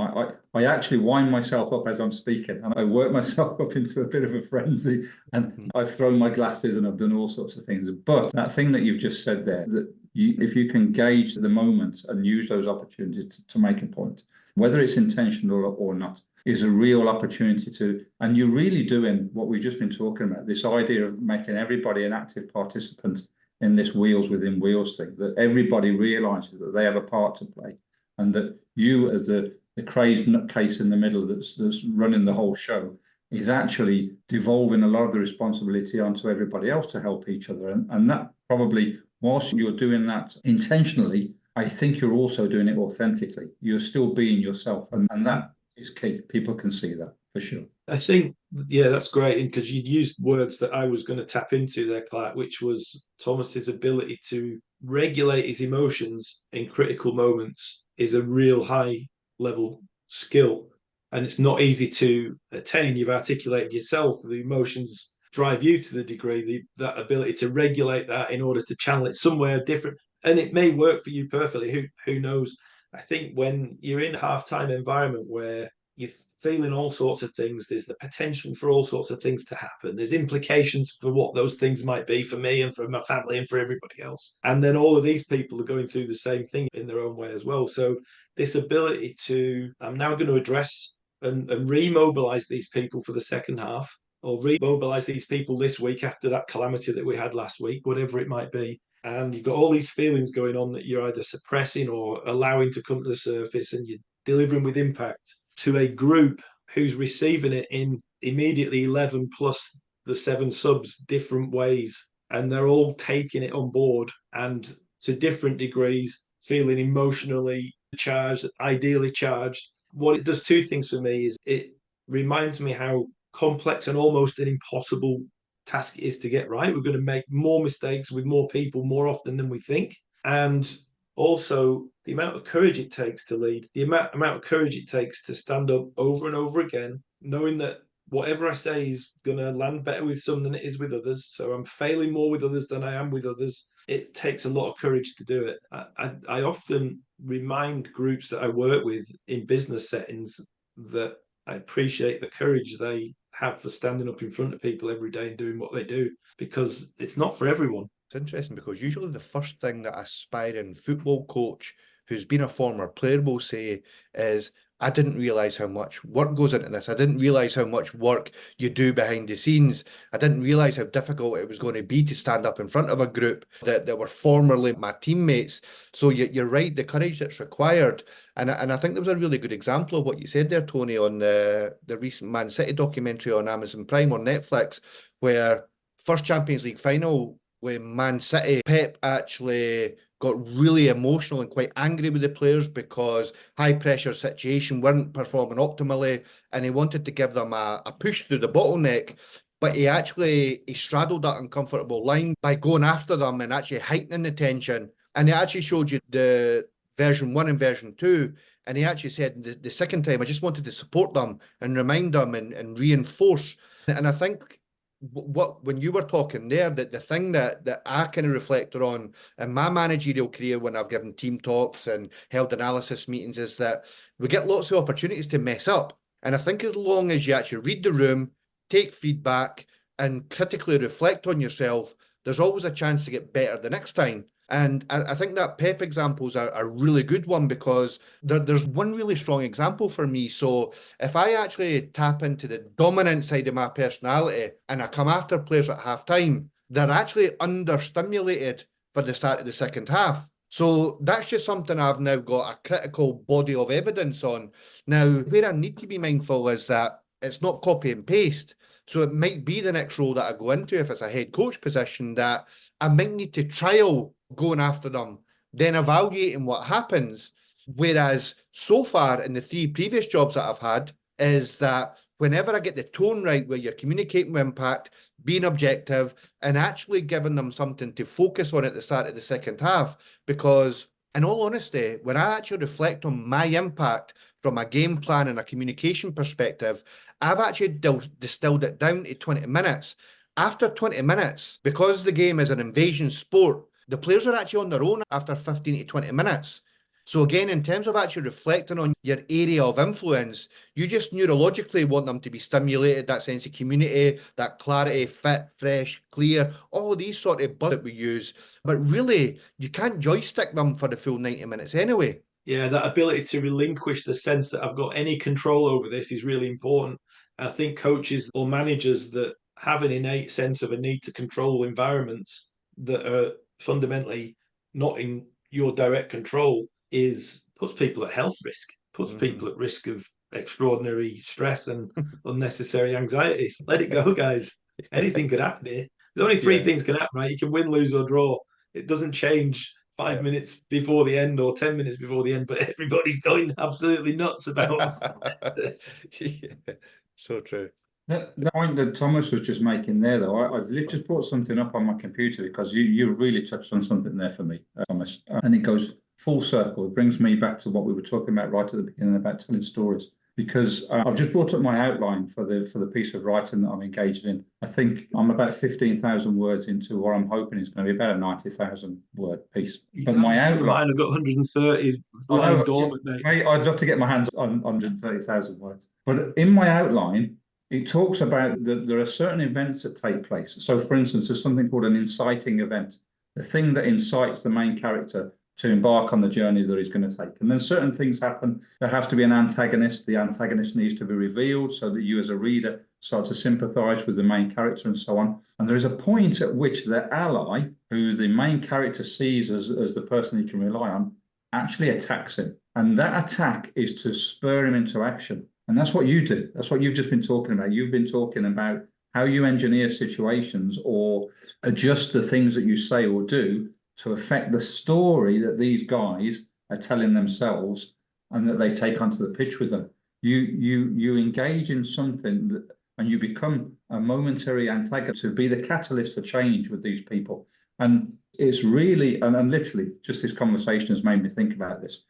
I actually wind myself up as I'm speaking, and I work myself up into a bit of a frenzy, and I've thrown my glasses and I've done all sorts of things. But that thing that you've just said there, that if you can gauge the moment and use those opportunities to make a point, whether it's intentional or not, is a real opportunity and you're really doing what we've just been talking about, this idea of making everybody an active participant in this wheels within wheels thing, that everybody realizes that they have a part to play, and that you, as the crazed nutcase in the middle that's running the whole show, is actually devolving a lot of the responsibility onto everybody else to help each other. And that probably, whilst you're doing that intentionally, I think you're also doing it authentically. You're still being yourself, and that is key. People can see that for sure. I think, yeah, that's great, because you used words that I was going to tap into there, Clark, which was Thomas's ability to regulate his emotions in critical moments is a real high level skill, and it's not easy to attain. You've articulated yourself, the emotions drive you to the degree, that ability to regulate that in order to channel it somewhere different, and it may work for you perfectly. Who knows? I think when you're in a halftime environment where you're feeling all sorts of things, there's the potential for all sorts of things to happen. There's implications for what those things might be for me and for my family and for everybody else. And then all of these people are going through the same thing in their own way as well. So this ability to, I'm now going to address and remobilize these people for the second half, or remobilize these people this week after that calamity that we had last week, whatever it might be. and you've got all these feelings going on that you're either suppressing or allowing to come to the surface, and you're delivering with impact to a group who's receiving it in immediately 11 plus the 7 subs different ways, and they're all taking it on board and to different degrees feeling emotionally charged, ideally charged. What it does, two things for me, is it reminds me how complex and almost an impossible task it is to get right. We're going to make more mistakes with more people more often than we think. And also the amount of courage it takes to lead, the amount of courage it takes to stand up over and over again, knowing that whatever I say is going to land better with some than it is with others. So I'm failing more with others than I am with others. It takes a lot of courage to do it. I often remind groups that I work with in business settings that I appreciate the courage they have for standing up in front of people every day and doing what they do, because it's not for everyone. It's interesting because usually the first thing that an aspiring football coach who's been a former player will say is, I didn't realise how much work goes into this. I didn't realise how much work you do behind the scenes. I didn't realise how difficult it was going to be to stand up in front of a group that were formerly my teammates. So you're right, the courage that's required. And I think there was a really good example of what you said there, Tony, on the recent Man City documentary on Amazon Prime or Netflix, where first Champions League final, when Man City, Pep actually got really emotional and quite angry with the players because high pressure situation weren't performing optimally, and he wanted to give them a push through the bottleneck, but he straddled that uncomfortable line by going after them and actually heightening the tension. And he actually showed you the version 1 and version 2, and he actually said the second time, I just wanted to support them and remind them and reinforce. And I think when you were talking there, that the thing that I kind of reflected on in my managerial career when I've given team talks and held analysis meetings is that we get lots of opportunities to mess up. And I think as long as you actually read the room, take feedback, and critically reflect on yourself, there's always a chance to get better the next time. And I think that Pep examples are a really good one, because there's one really strong example for me. So if I actually tap into the dominant side of my personality and I come after players at half time, they're actually understimulated for the start of the second half. So that's just something I've now got a critical body of evidence on. Now, where I need to be mindful is that it's not copy and paste. So it might be the next role that I go into, if it's a head coach position, that I might need to trial going after them, then evaluating what happens. Whereas so far in the 3 previous jobs that I've had is that whenever I get the tone right, where you're communicating with impact, being objective, and actually giving them something to focus on at the start of the second half, because in all honesty, when I actually reflect on my impact from a game plan and a communication perspective, I've actually distilled it down to 20 minutes. After 20 minutes, because the game is an invasion sport, the players are actually on their own after 15 to 20 minutes. So again, in terms of actually reflecting on your area of influence, you just neurologically want them to be stimulated, that sense of community, that clarity, fit, fresh, clear, all of these sort of buzz that we use. But really, you can't joystick them for the full 90 minutes anyway. Yeah, that ability to relinquish the sense that I've got any control over this is really important. I think coaches or managers that have an innate sense of a need to control environments that are fundamentally not in your direct control puts people at health risk, puts people at risk of extraordinary stress and unnecessary anxieties. Let it go, guys. Anything could happen here. There's only 3 things can happen, right? You can win, lose, or draw. It doesn't change 5 minutes before the end or 10 minutes before the end, but everybody's going absolutely nuts about this. So true. The point that Thomas was just making there, though, I've literally just brought something up on my computer because you really touched on something there for me, Thomas, and it goes full circle. It brings me back to what we were talking about right at the beginning about telling stories. Because I've just brought up my outline for the piece of writing that I'm engaged in. I think I'm about 15,000 words into what I'm hoping is going to be about a 90,000 word piece. But my outline, I've got 130 lying dormant, mate. I'd love to get my hands on 130,000 words. But in my outline, it talks about that there are certain events that take place. So, for instance, there's something called an inciting event. The thing that incites the main character to embark on the journey that he's going to take. And then certain things happen. There has to be an antagonist. The antagonist needs to be revealed so that you as a reader start to sympathize with the main character and so on. And there is a point at which the ally, who the main character sees as the person he can rely on, actually attacks him. And that attack is to spur him into action. And that's what you do. That's what you've just been talking about. You've been talking about how you engineer situations or adjust the things that you say or do to affect the story that these guys are telling themselves and that they take onto the pitch with them. You engage in something that, and you become a momentary antagonist to be the catalyst for change with these people. And it's really, and literally, just this conversation has made me think about this.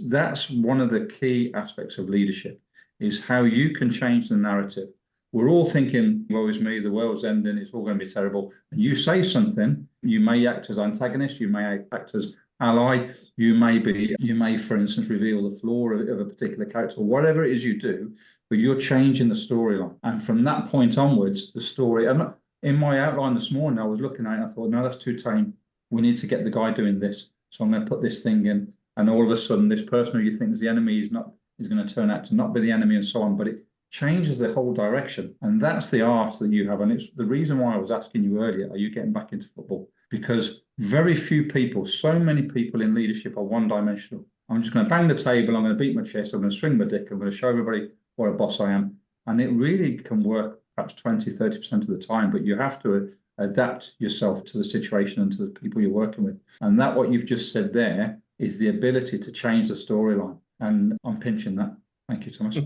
That's one of the key aspects of leadership, is how you can change the narrative. We're all thinking, woe is me, the world's ending, it's all going to be terrible. And you say something, you may act as antagonist, you may act as ally, you may, for instance, reveal the flaw of a particular character, or whatever it is you do, but you're changing the storyline. And from that point onwards, the story, and in my outline this morning, I was looking at it and I thought, no, that's too tame. We need to get the guy doing this. So I'm going to put this thing in. And all of a sudden, this person who you think is the enemy is going to turn out to not be the enemy and so on. But it changes the whole direction. And that's the art that you have. And it's the reason why I was asking you earlier, are you getting back into football? Because very few people, so many people in leadership are one-dimensional. I'm just going to bang the table, I'm going to beat my chest, I'm going to swing my dick, I'm going to show everybody what a boss I am. And it really can work perhaps 20, 30% of the time, but you have to adapt yourself to the situation and to the people you're working with. And that what you've just said there is the ability to change the storyline. And I'm pinching that. Thank you, Thomas.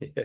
Yeah.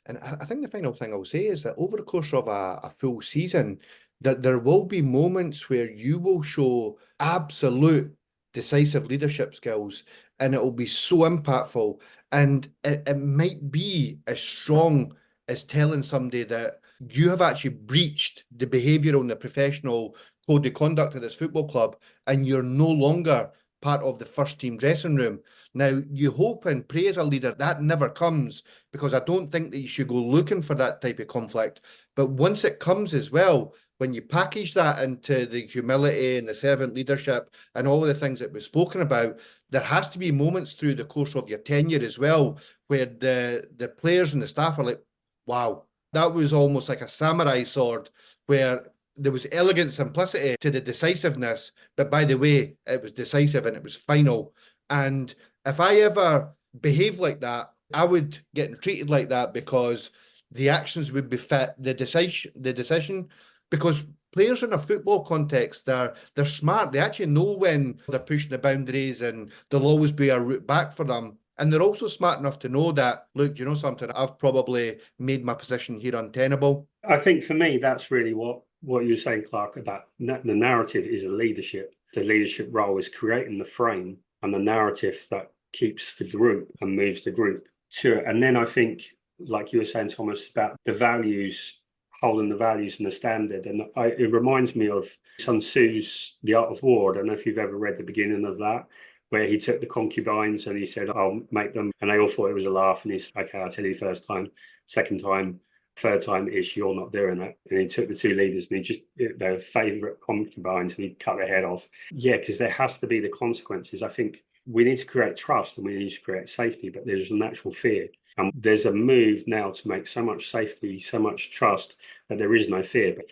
And I think the final thing I'll say is that over the course of a full season, that there will be moments where you will show absolute decisive leadership skills and it will be so impactful. And it might be as strong as telling somebody that you have actually breached the behavioural and the professional code of conduct of this football club and you're no longer part of the first team dressing room. Now, you hope and pray as a leader that never comes, because I don't think that you should go looking for that type of conflict. But once it comes as well, when you package that into the humility and the servant leadership and all of the things that we've spoken about, there has to be moments through the course of your tenure as well where the players and the staff are like, wow, that was almost like a samurai sword, where there was elegant simplicity to the decisiveness, but by the way, it was decisive and it was final. And if I ever behave like that, I would get treated like that, because the actions would befit the decision. Because players in a football context, they're smart. They actually know when they're pushing the boundaries, and there'll always be a route back for them. And they're also smart enough to know that, look, you know something, I've probably made my position here untenable. I think for me, that's really what you're saying, Clark, about the narrative is the leadership. The leadership role is creating the frame and the narrative that keeps the group and moves the group to it. And then I think, like you were saying, Thomas, about the values, holding the values and the standard. And it reminds me of Sun Tzu's The Art of War. I don't know if you've ever read the beginning of that, where he took the concubines and he said, I'll make them. And they all thought it was a laugh. And he said, okay, I'll tell you first time, second time, third time is you're not doing that. And he took the two leaders and he just, their favourite concubines, and he cut their head off. Yeah, because there has to be the consequences. I think we need to create trust and we need to create safety, but there's a natural fear. And there's a move now to make so much safety, so much trust, that there is no fear. But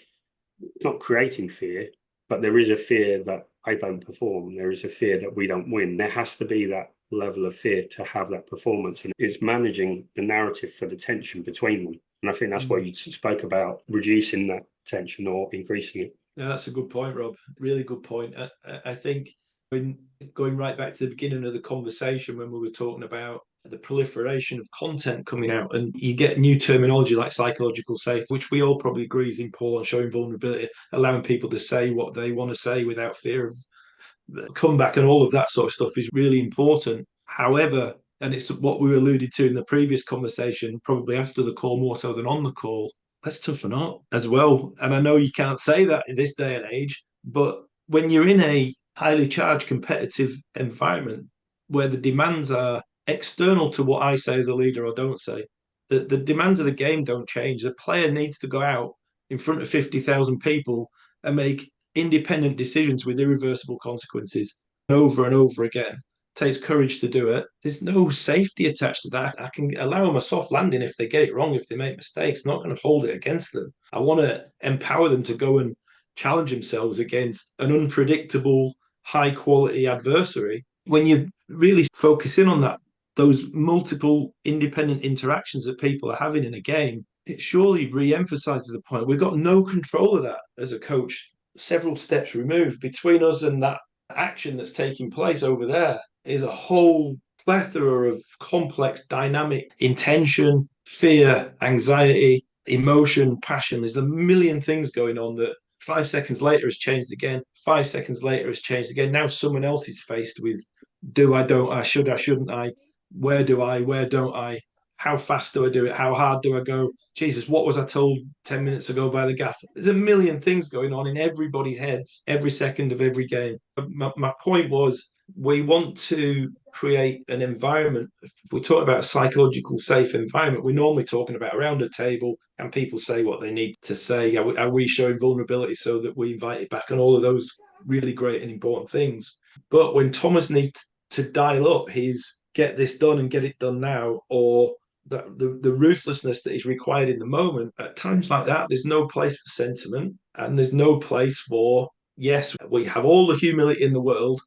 it's not creating fear, but there is a fear that I don't perform. There is a fear that we don't win. There has to be that level of fear to have that performance. And it's managing the narrative for the tension between them. And I think that's what you spoke about, reducing that tension or increasing it. Yeah, that's a good point, Rob. Really good point. I think when going right back to the beginning of the conversation, when we were talking about the proliferation of content coming out, and you get new terminology like psychological safety, which we all probably agree is important, showing vulnerability, allowing people to say what they want to say without fear of comeback, and all of that sort of stuff is really important. However, and it's what we alluded to in the previous conversation, probably after the call more so than on the call, let's toughen up as well. And I know you can't say that in this day and age, but when you're in a highly charged competitive environment where the demands are external to what I say as a leader or don't say, the demands of the game don't change. The player needs to go out in front of 50,000 people and make independent decisions with irreversible consequences. over and over again. Takes courage to do it. There's no safety attached to that. I can allow them a soft landing if they get it wrong, if they make mistakes. Not going to hold it against them. I want to empower them to go and challenge themselves against an unpredictable, high quality adversary. When you really focus in on that, those multiple independent interactions that people are having in a game, it surely re-emphasizes the point. We've got no control of that as a coach, several steps removed. Between us and that action that's taking place over there is a whole plethora of complex, dynamic intention, fear, anxiety, emotion, passion. There's a million things going on that 5 seconds later has changed again. 5 seconds later has changed again. Now someone else is faced with, do I, don't I, should I, shouldn't I? Where do I, where don't I? How fast do I do it? How hard do I go? Jesus, what was I told 10 minutes ago by the gaffer? There's a million things going on in everybody's heads every second of every game. My point was, we want to create an environment. If we talk about a psychological safe environment, we're normally talking about around a table and people say what they need to say. Are we showing vulnerability so that we invite it back, and all of those really great and important things. But when Thomas needs to dial up his get this done and get it done now, or the ruthlessness that is required in the moment, at times like that, there's no place for sentiment, and there's no place for, yes, we have all the humility in the world,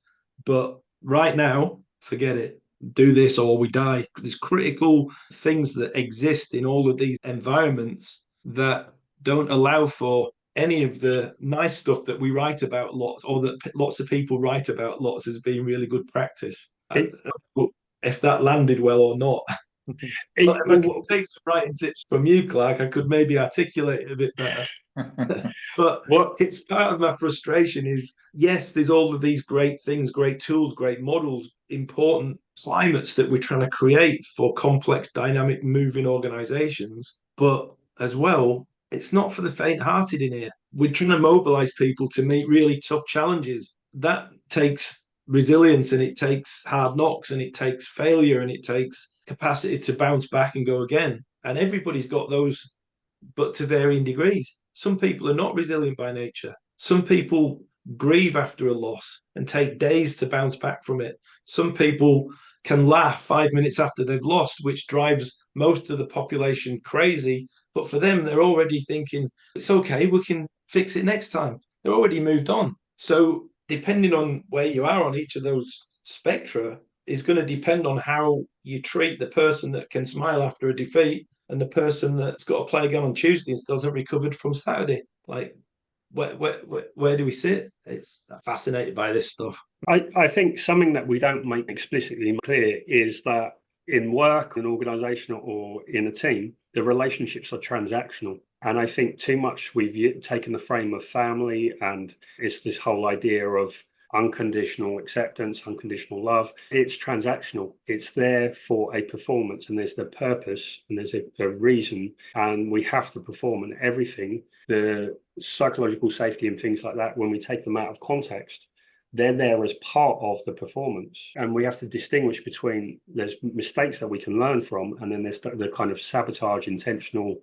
but right now, forget it. Do this or we die. There's critical things that exist in all of these environments that don't allow for any of the nice stuff that we write about lots, or that lots of people write about lots, as being really good practice. If that landed well or not. If I could take some writing tips from you, Clark, I could maybe articulate it a bit better. But it's part of my frustration is, yes, there's all of these great things, great tools, great models, important climates that we're trying to create for complex, dynamic, moving organizations. But as well, it's not for the faint-hearted in here. We're trying to mobilize people to meet really tough challenges. That takes resilience, and it takes hard knocks, and it takes failure, and it takes capacity to bounce back and go again. And everybody's got those, but to varying degrees. Some people are not resilient by nature. Some people grieve after a loss and take days to bounce back from it. Some people can laugh 5 minutes after they've lost, which drives most of the population crazy. But for them, they're already thinking, it's okay, we can fix it next time. They're already moved on. So depending on where you are on each of those spectra is going to depend on how you treat the person that can smile after a defeat and the person that's got to play again on Tuesday and still hasn't recovered from Saturday. Like, where do we sit? It's fascinated by this stuff. I think something that we don't make explicitly clear is that in work, an organization, or in a team, the relationships are transactional. And I think too much we've taken the frame of family, and it's this whole idea of unconditional acceptance, unconditional love. It's transactional. It's there for a performance, and there's the purpose, and there's a reason, and we have to perform. And everything, the psychological safety and things like that, when we take them out of context, they're there as part of the performance. And we have to distinguish between, there's mistakes that we can learn from, and then there's the kind of sabotage, intentional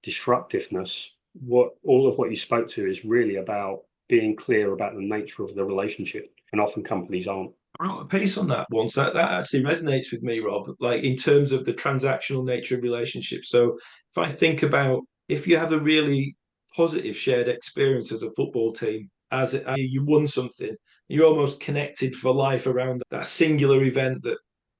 disruptiveness. All of what you spoke to is really about being clear about the nature of the relationship, and often companies aren't. I wrote a piece on that once. That actually resonates with me, Rob, like in terms of the transactional nature of relationships. So if I think about, if you have a really positive shared experience as a football team, as you won something, you're almost connected for life around that singular event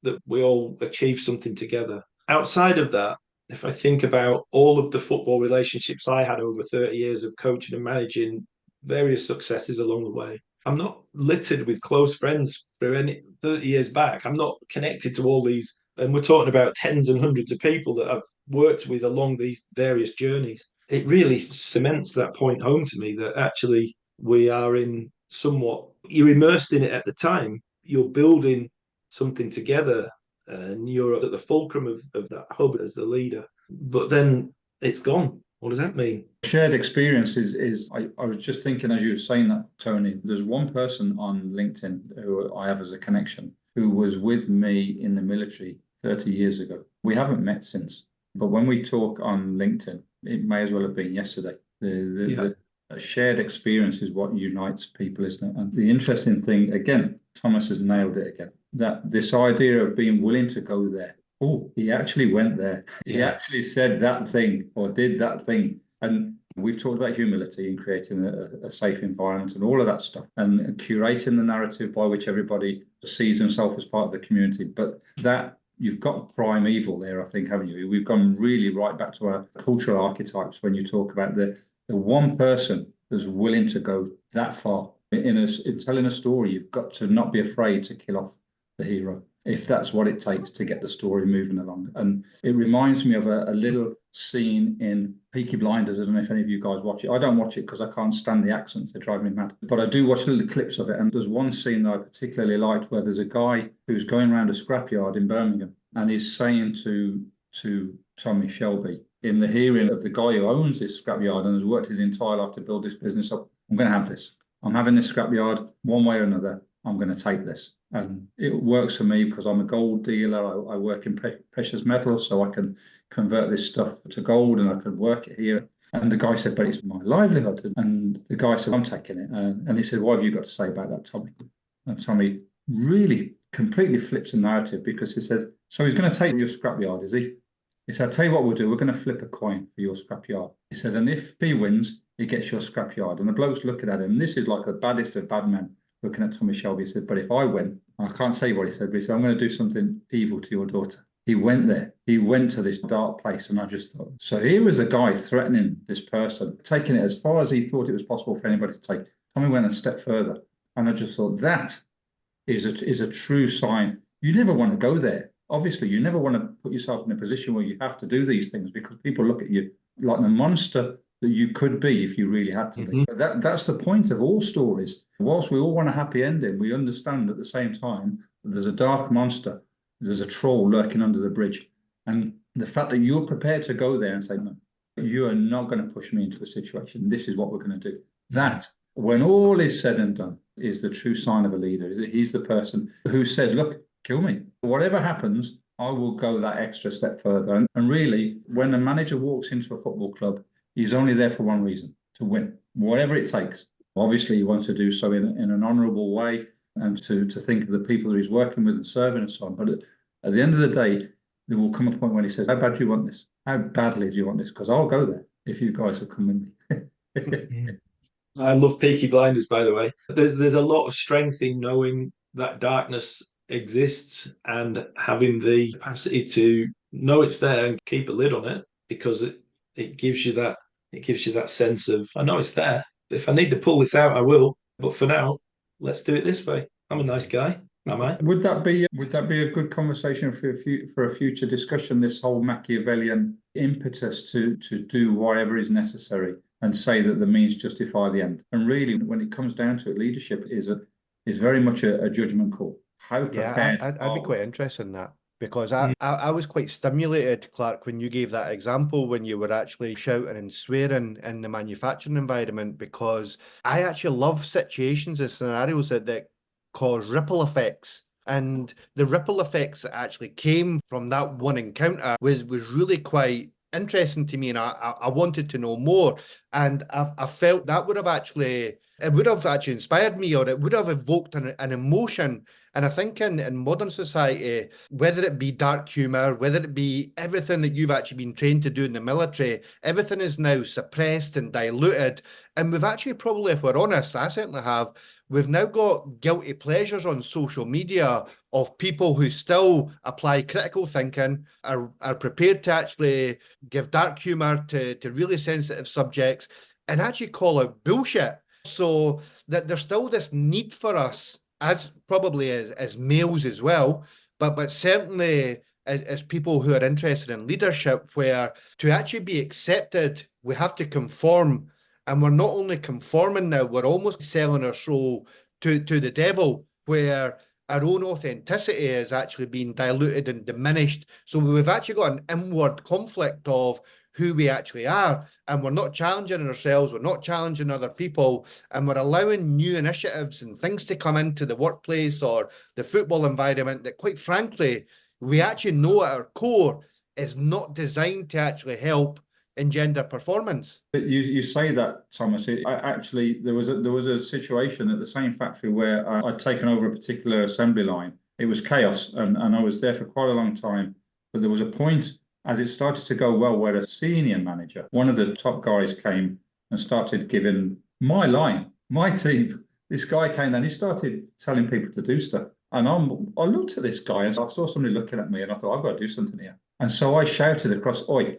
that we all achieved something together. Outside of that, if I think about all of the football relationships I had over 30 years of coaching and managing, various successes along the way, I'm not littered with close friends for any 30 years back. I'm not connected to all these, and we're talking about tens and hundreds of people that I've worked with along these various journeys. It really cements that point home to me that actually we are in somewhat, you're immersed in it at the time, you're building something together, and you're at the fulcrum of that hub as the leader, but then it's gone. What does that mean? Shared experience is I was just thinking as you were saying that, Tony, there's one person on LinkedIn who I have as a connection who was with me in the military 30 years ago. We haven't met since, but when we talk on LinkedIn, it may as well have been yesterday. The shared experience is what unites people, isn't it? And the interesting thing, again, Thomas has nailed it again. That this idea of being willing to go there. Oh, he actually went there. He Yeah. actually said that thing or did that thing. And we've talked about humility and creating a safe environment and all of that stuff, and curating the narrative by which everybody sees themselves as part of the community. But that you've got primeval there, I think, haven't you? We've gone really right back to our cultural archetypes when you talk about the one person that's willing to go that far. In telling a story, you've got to not be afraid to kill off the hero if that's what it takes to get the story moving along. And it reminds me of a little scene in Peaky Blinders. I don't know if any of you guys watch it. I don't watch it because I can't stand the accents. They drive me mad. But I do watch little clips of it. And there's one scene that I particularly liked where there's a guy who's going around a scrapyard in Birmingham and he's saying to Tommy Shelby, in the hearing of the guy who owns this scrapyard and has worked his entire life to build this business up, I'm going to have this. I'm having this scrapyard one way or another. I'm going to take this. And it works for me because I'm a gold dealer. I work in precious metals, so I can convert this stuff to gold and I can work it here. And the guy said, but it's my livelihood. And the guy said, I'm taking it. And he said, what have you got to say about that, Tommy? And Tommy really completely flips the narrative because he said, so he's going to take your scrapyard, is he? He said, I'll tell you what we'll do. We're going to flip a coin for your scrapyard. He said, and if he wins, he gets your scrapyard. And the bloke's looking at him. This is like the baddest of bad men looking at Tommy Shelby. He said, but if I win, I can't say what he said, but he said, I'm going to do something evil to your daughter. He went there. He went to this dark place. And I just thought, so here was a guy threatening this person, taking it as far as he thought it was possible for anybody to take. Tommy went a step further. And I just thought that is a true sign. You never want to go there. Obviously, you never want to put yourself in a position where you have to do these things because people look at you like the monster that you could be if you really had to be. But that's the point of all stories. Whilst we all want a happy ending, we understand at the same time that there's a dark monster, there's a troll lurking under the bridge. And the fact that you're prepared to go there and say, no, you are not going to push me into a situation. This is what we're going to do. That, when all is said and done, is the true sign of a leader. He's the person who says, look, kill me. Whatever happens, I will go that extra step further. And really, when a manager walks into a football club, he's only there for one reason, to win, whatever it takes. Obviously, he wants to do so in an honourable way and to think of the people that he's working with and serving and so on. But at the end of the day, there will come a point when he says, how bad do you want this? How badly do you want this? Because I'll go there if you guys will come with me. I love Peaky Blinders, by the way. There's a lot of strength in knowing that darkness exists and having the capacity to know it's there and keep a lid on it, because it gives you that sense of, I know it's there. If I need to pull this out, I will. But for now, let's do it this way. I'm a nice guy, am I? Would that be a good conversation for a future discussion? This whole Machiavellian impetus to do whatever is necessary and say that the means justify the end. And really, when it comes down to it, leadership is very much a judgment call. How prepared? Yeah, I'd be quite interested in that. Because I was quite stimulated, Clark, when you gave that example, when you were actually shouting and swearing in the manufacturing environment, because I actually love situations and scenarios that cause ripple effects. And the ripple effects that actually came from that one encounter was really quite interesting to me, and I wanted to know more. And I felt that would have actually inspired me, or it would have evoked an emotion. And I think in modern society, whether it be dark humour, whether it be everything that you've actually been trained to do in the military, everything is now suppressed and diluted. And we've actually probably, if we're honest, I certainly have, we've now got guilty pleasures on social media of people who still apply critical thinking, are prepared to actually give dark humour to really sensitive subjects and actually call out bullshit. So that there's still this need for us, as probably as males as well, but certainly as people who are interested in leadership, where to actually be accepted, we have to conform. And we're not only conforming now, we're almost selling our soul to the devil, where our own authenticity is actually being diluted and diminished. So we've actually got an inward conflict of who we actually are, and we're not challenging ourselves, we're not challenging other people, and we're allowing new initiatives and things to come into the workplace or the football environment that, quite frankly, we actually know at our core is not designed to actually help engender performance. But you say that, Thomas. Actually, there was a situation at the same factory where I'd taken over a particular assembly line. It was chaos, and I was there for quite a long time. But there was a point as it started to go well where a senior manager, one of the top guys, came and started giving my line, my team. This guy came and he started telling people to do stuff. And I looked at this guy and I saw somebody looking at me and I thought, I've got to do something here. And so I shouted across, "Oi,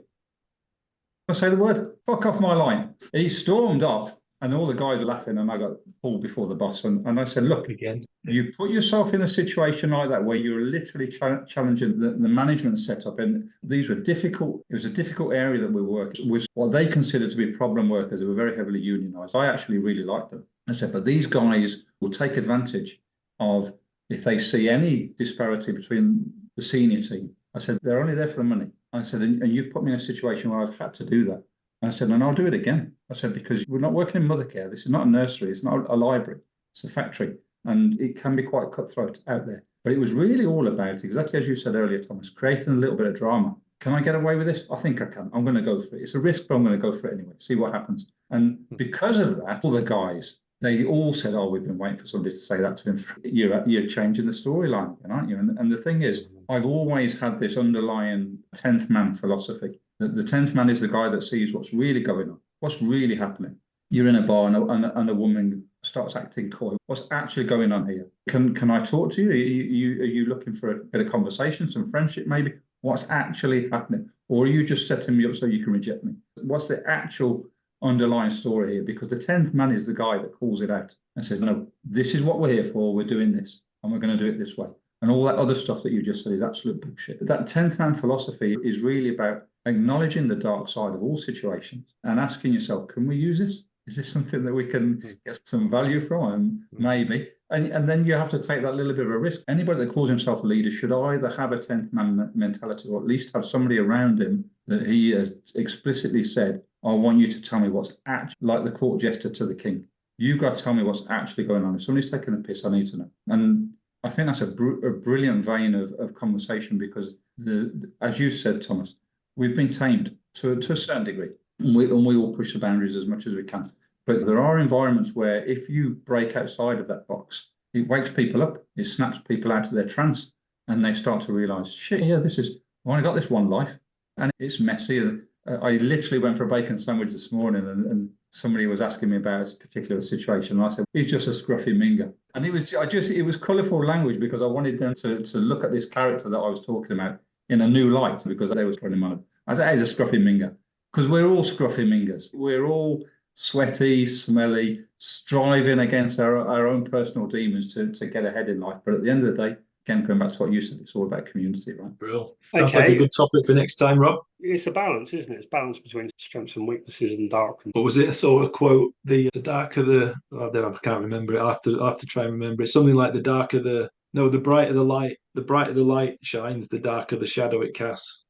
I say the word, fuck off my line." He stormed off and all the guys were laughing and I got pulled before the boss. And I said, look, Again, you put yourself in a situation like that where you're literally challenging the management setup. And these were difficult. It was a difficult area that we worked with what they considered to be problem workers. They were very heavily unionized. I actually really liked them. I said, but these guys will take advantage of if they see any disparity between the senior team. I said, they're only there for the money. I said, and you've put me in a situation where I've had to do that. I said, and I'll do it again. I said, because we're not working in mother care. This is not a nursery. It's not a library. It's a factory. And it can be quite cutthroat out there. But it was really all about, exactly as you said earlier, Thomas, creating a little bit of drama. Can I get away with this? I think I can. I'm going to go for it. It's a risk, but I'm going to go for it anyway. See what happens. And because of that, all the guys, they all said, oh, we've been waiting for somebody to say that to him. You're changing the storyline, aren't you? And the thing is, I've always had this underlying 10th man philosophy. The 10th man is the guy that sees what's really going on, what's really happening. You're in a bar and a woman starts acting coy. What's actually going on here? Can I talk to you? Are you looking for a bit of conversation, some friendship maybe? What's actually happening? Or are you just setting me up so you can reject me? What's the actual underlying story here? Because the 10th man is the guy that calls it out and says, no, this is what we're here for. We're doing this and we're going to do it this way. And all that other stuff that you just said is absolute bullshit. That 10th man philosophy is really about acknowledging the dark side of all situations and asking yourself, can we use this? Is this something that we can get some value from? Maybe. And then you have to take that little bit of a risk. Anybody that calls himself a leader should either have a 10th man mentality or at least have somebody around him that he has explicitly said, I want you to tell me what's actually, like the court jester to the king. You've got to tell me what's actually going on. If somebody's taking a piss, I need to know. And I think that's a brilliant vein of conversation because, as you said, Thomas, we've been tamed to a certain degree. And we all push the boundaries as much as we can. But there are environments where if you break outside of that box, it wakes people up, it snaps people out of their trance, and they start to realise, shit, yeah, I've only got this one life, and it's messy. I literally went for a bacon sandwich this morning, and somebody was asking me about a particular situation, and I said, he's just a scruffy minger. And it was colourful language because I wanted them to look at this character that I was talking about in a new light because they were putting him on. I said, hey, he's a scruffy minger. Because we're all scruffy mingers. We're all sweaty, smelly, striving against our own personal demons to get ahead in life. But at the end of the day, again, going back to what you said, it's all about community, right? Brilliant. Sounds like a good topic for next time, Rob. It's a balance, isn't it? It's balance between strengths and weaknesses and dark. What was it? I saw a quote, the darker the, I can't remember it. I'll have to try and remember it. Something like the brighter the light shines, the darker the shadow it casts.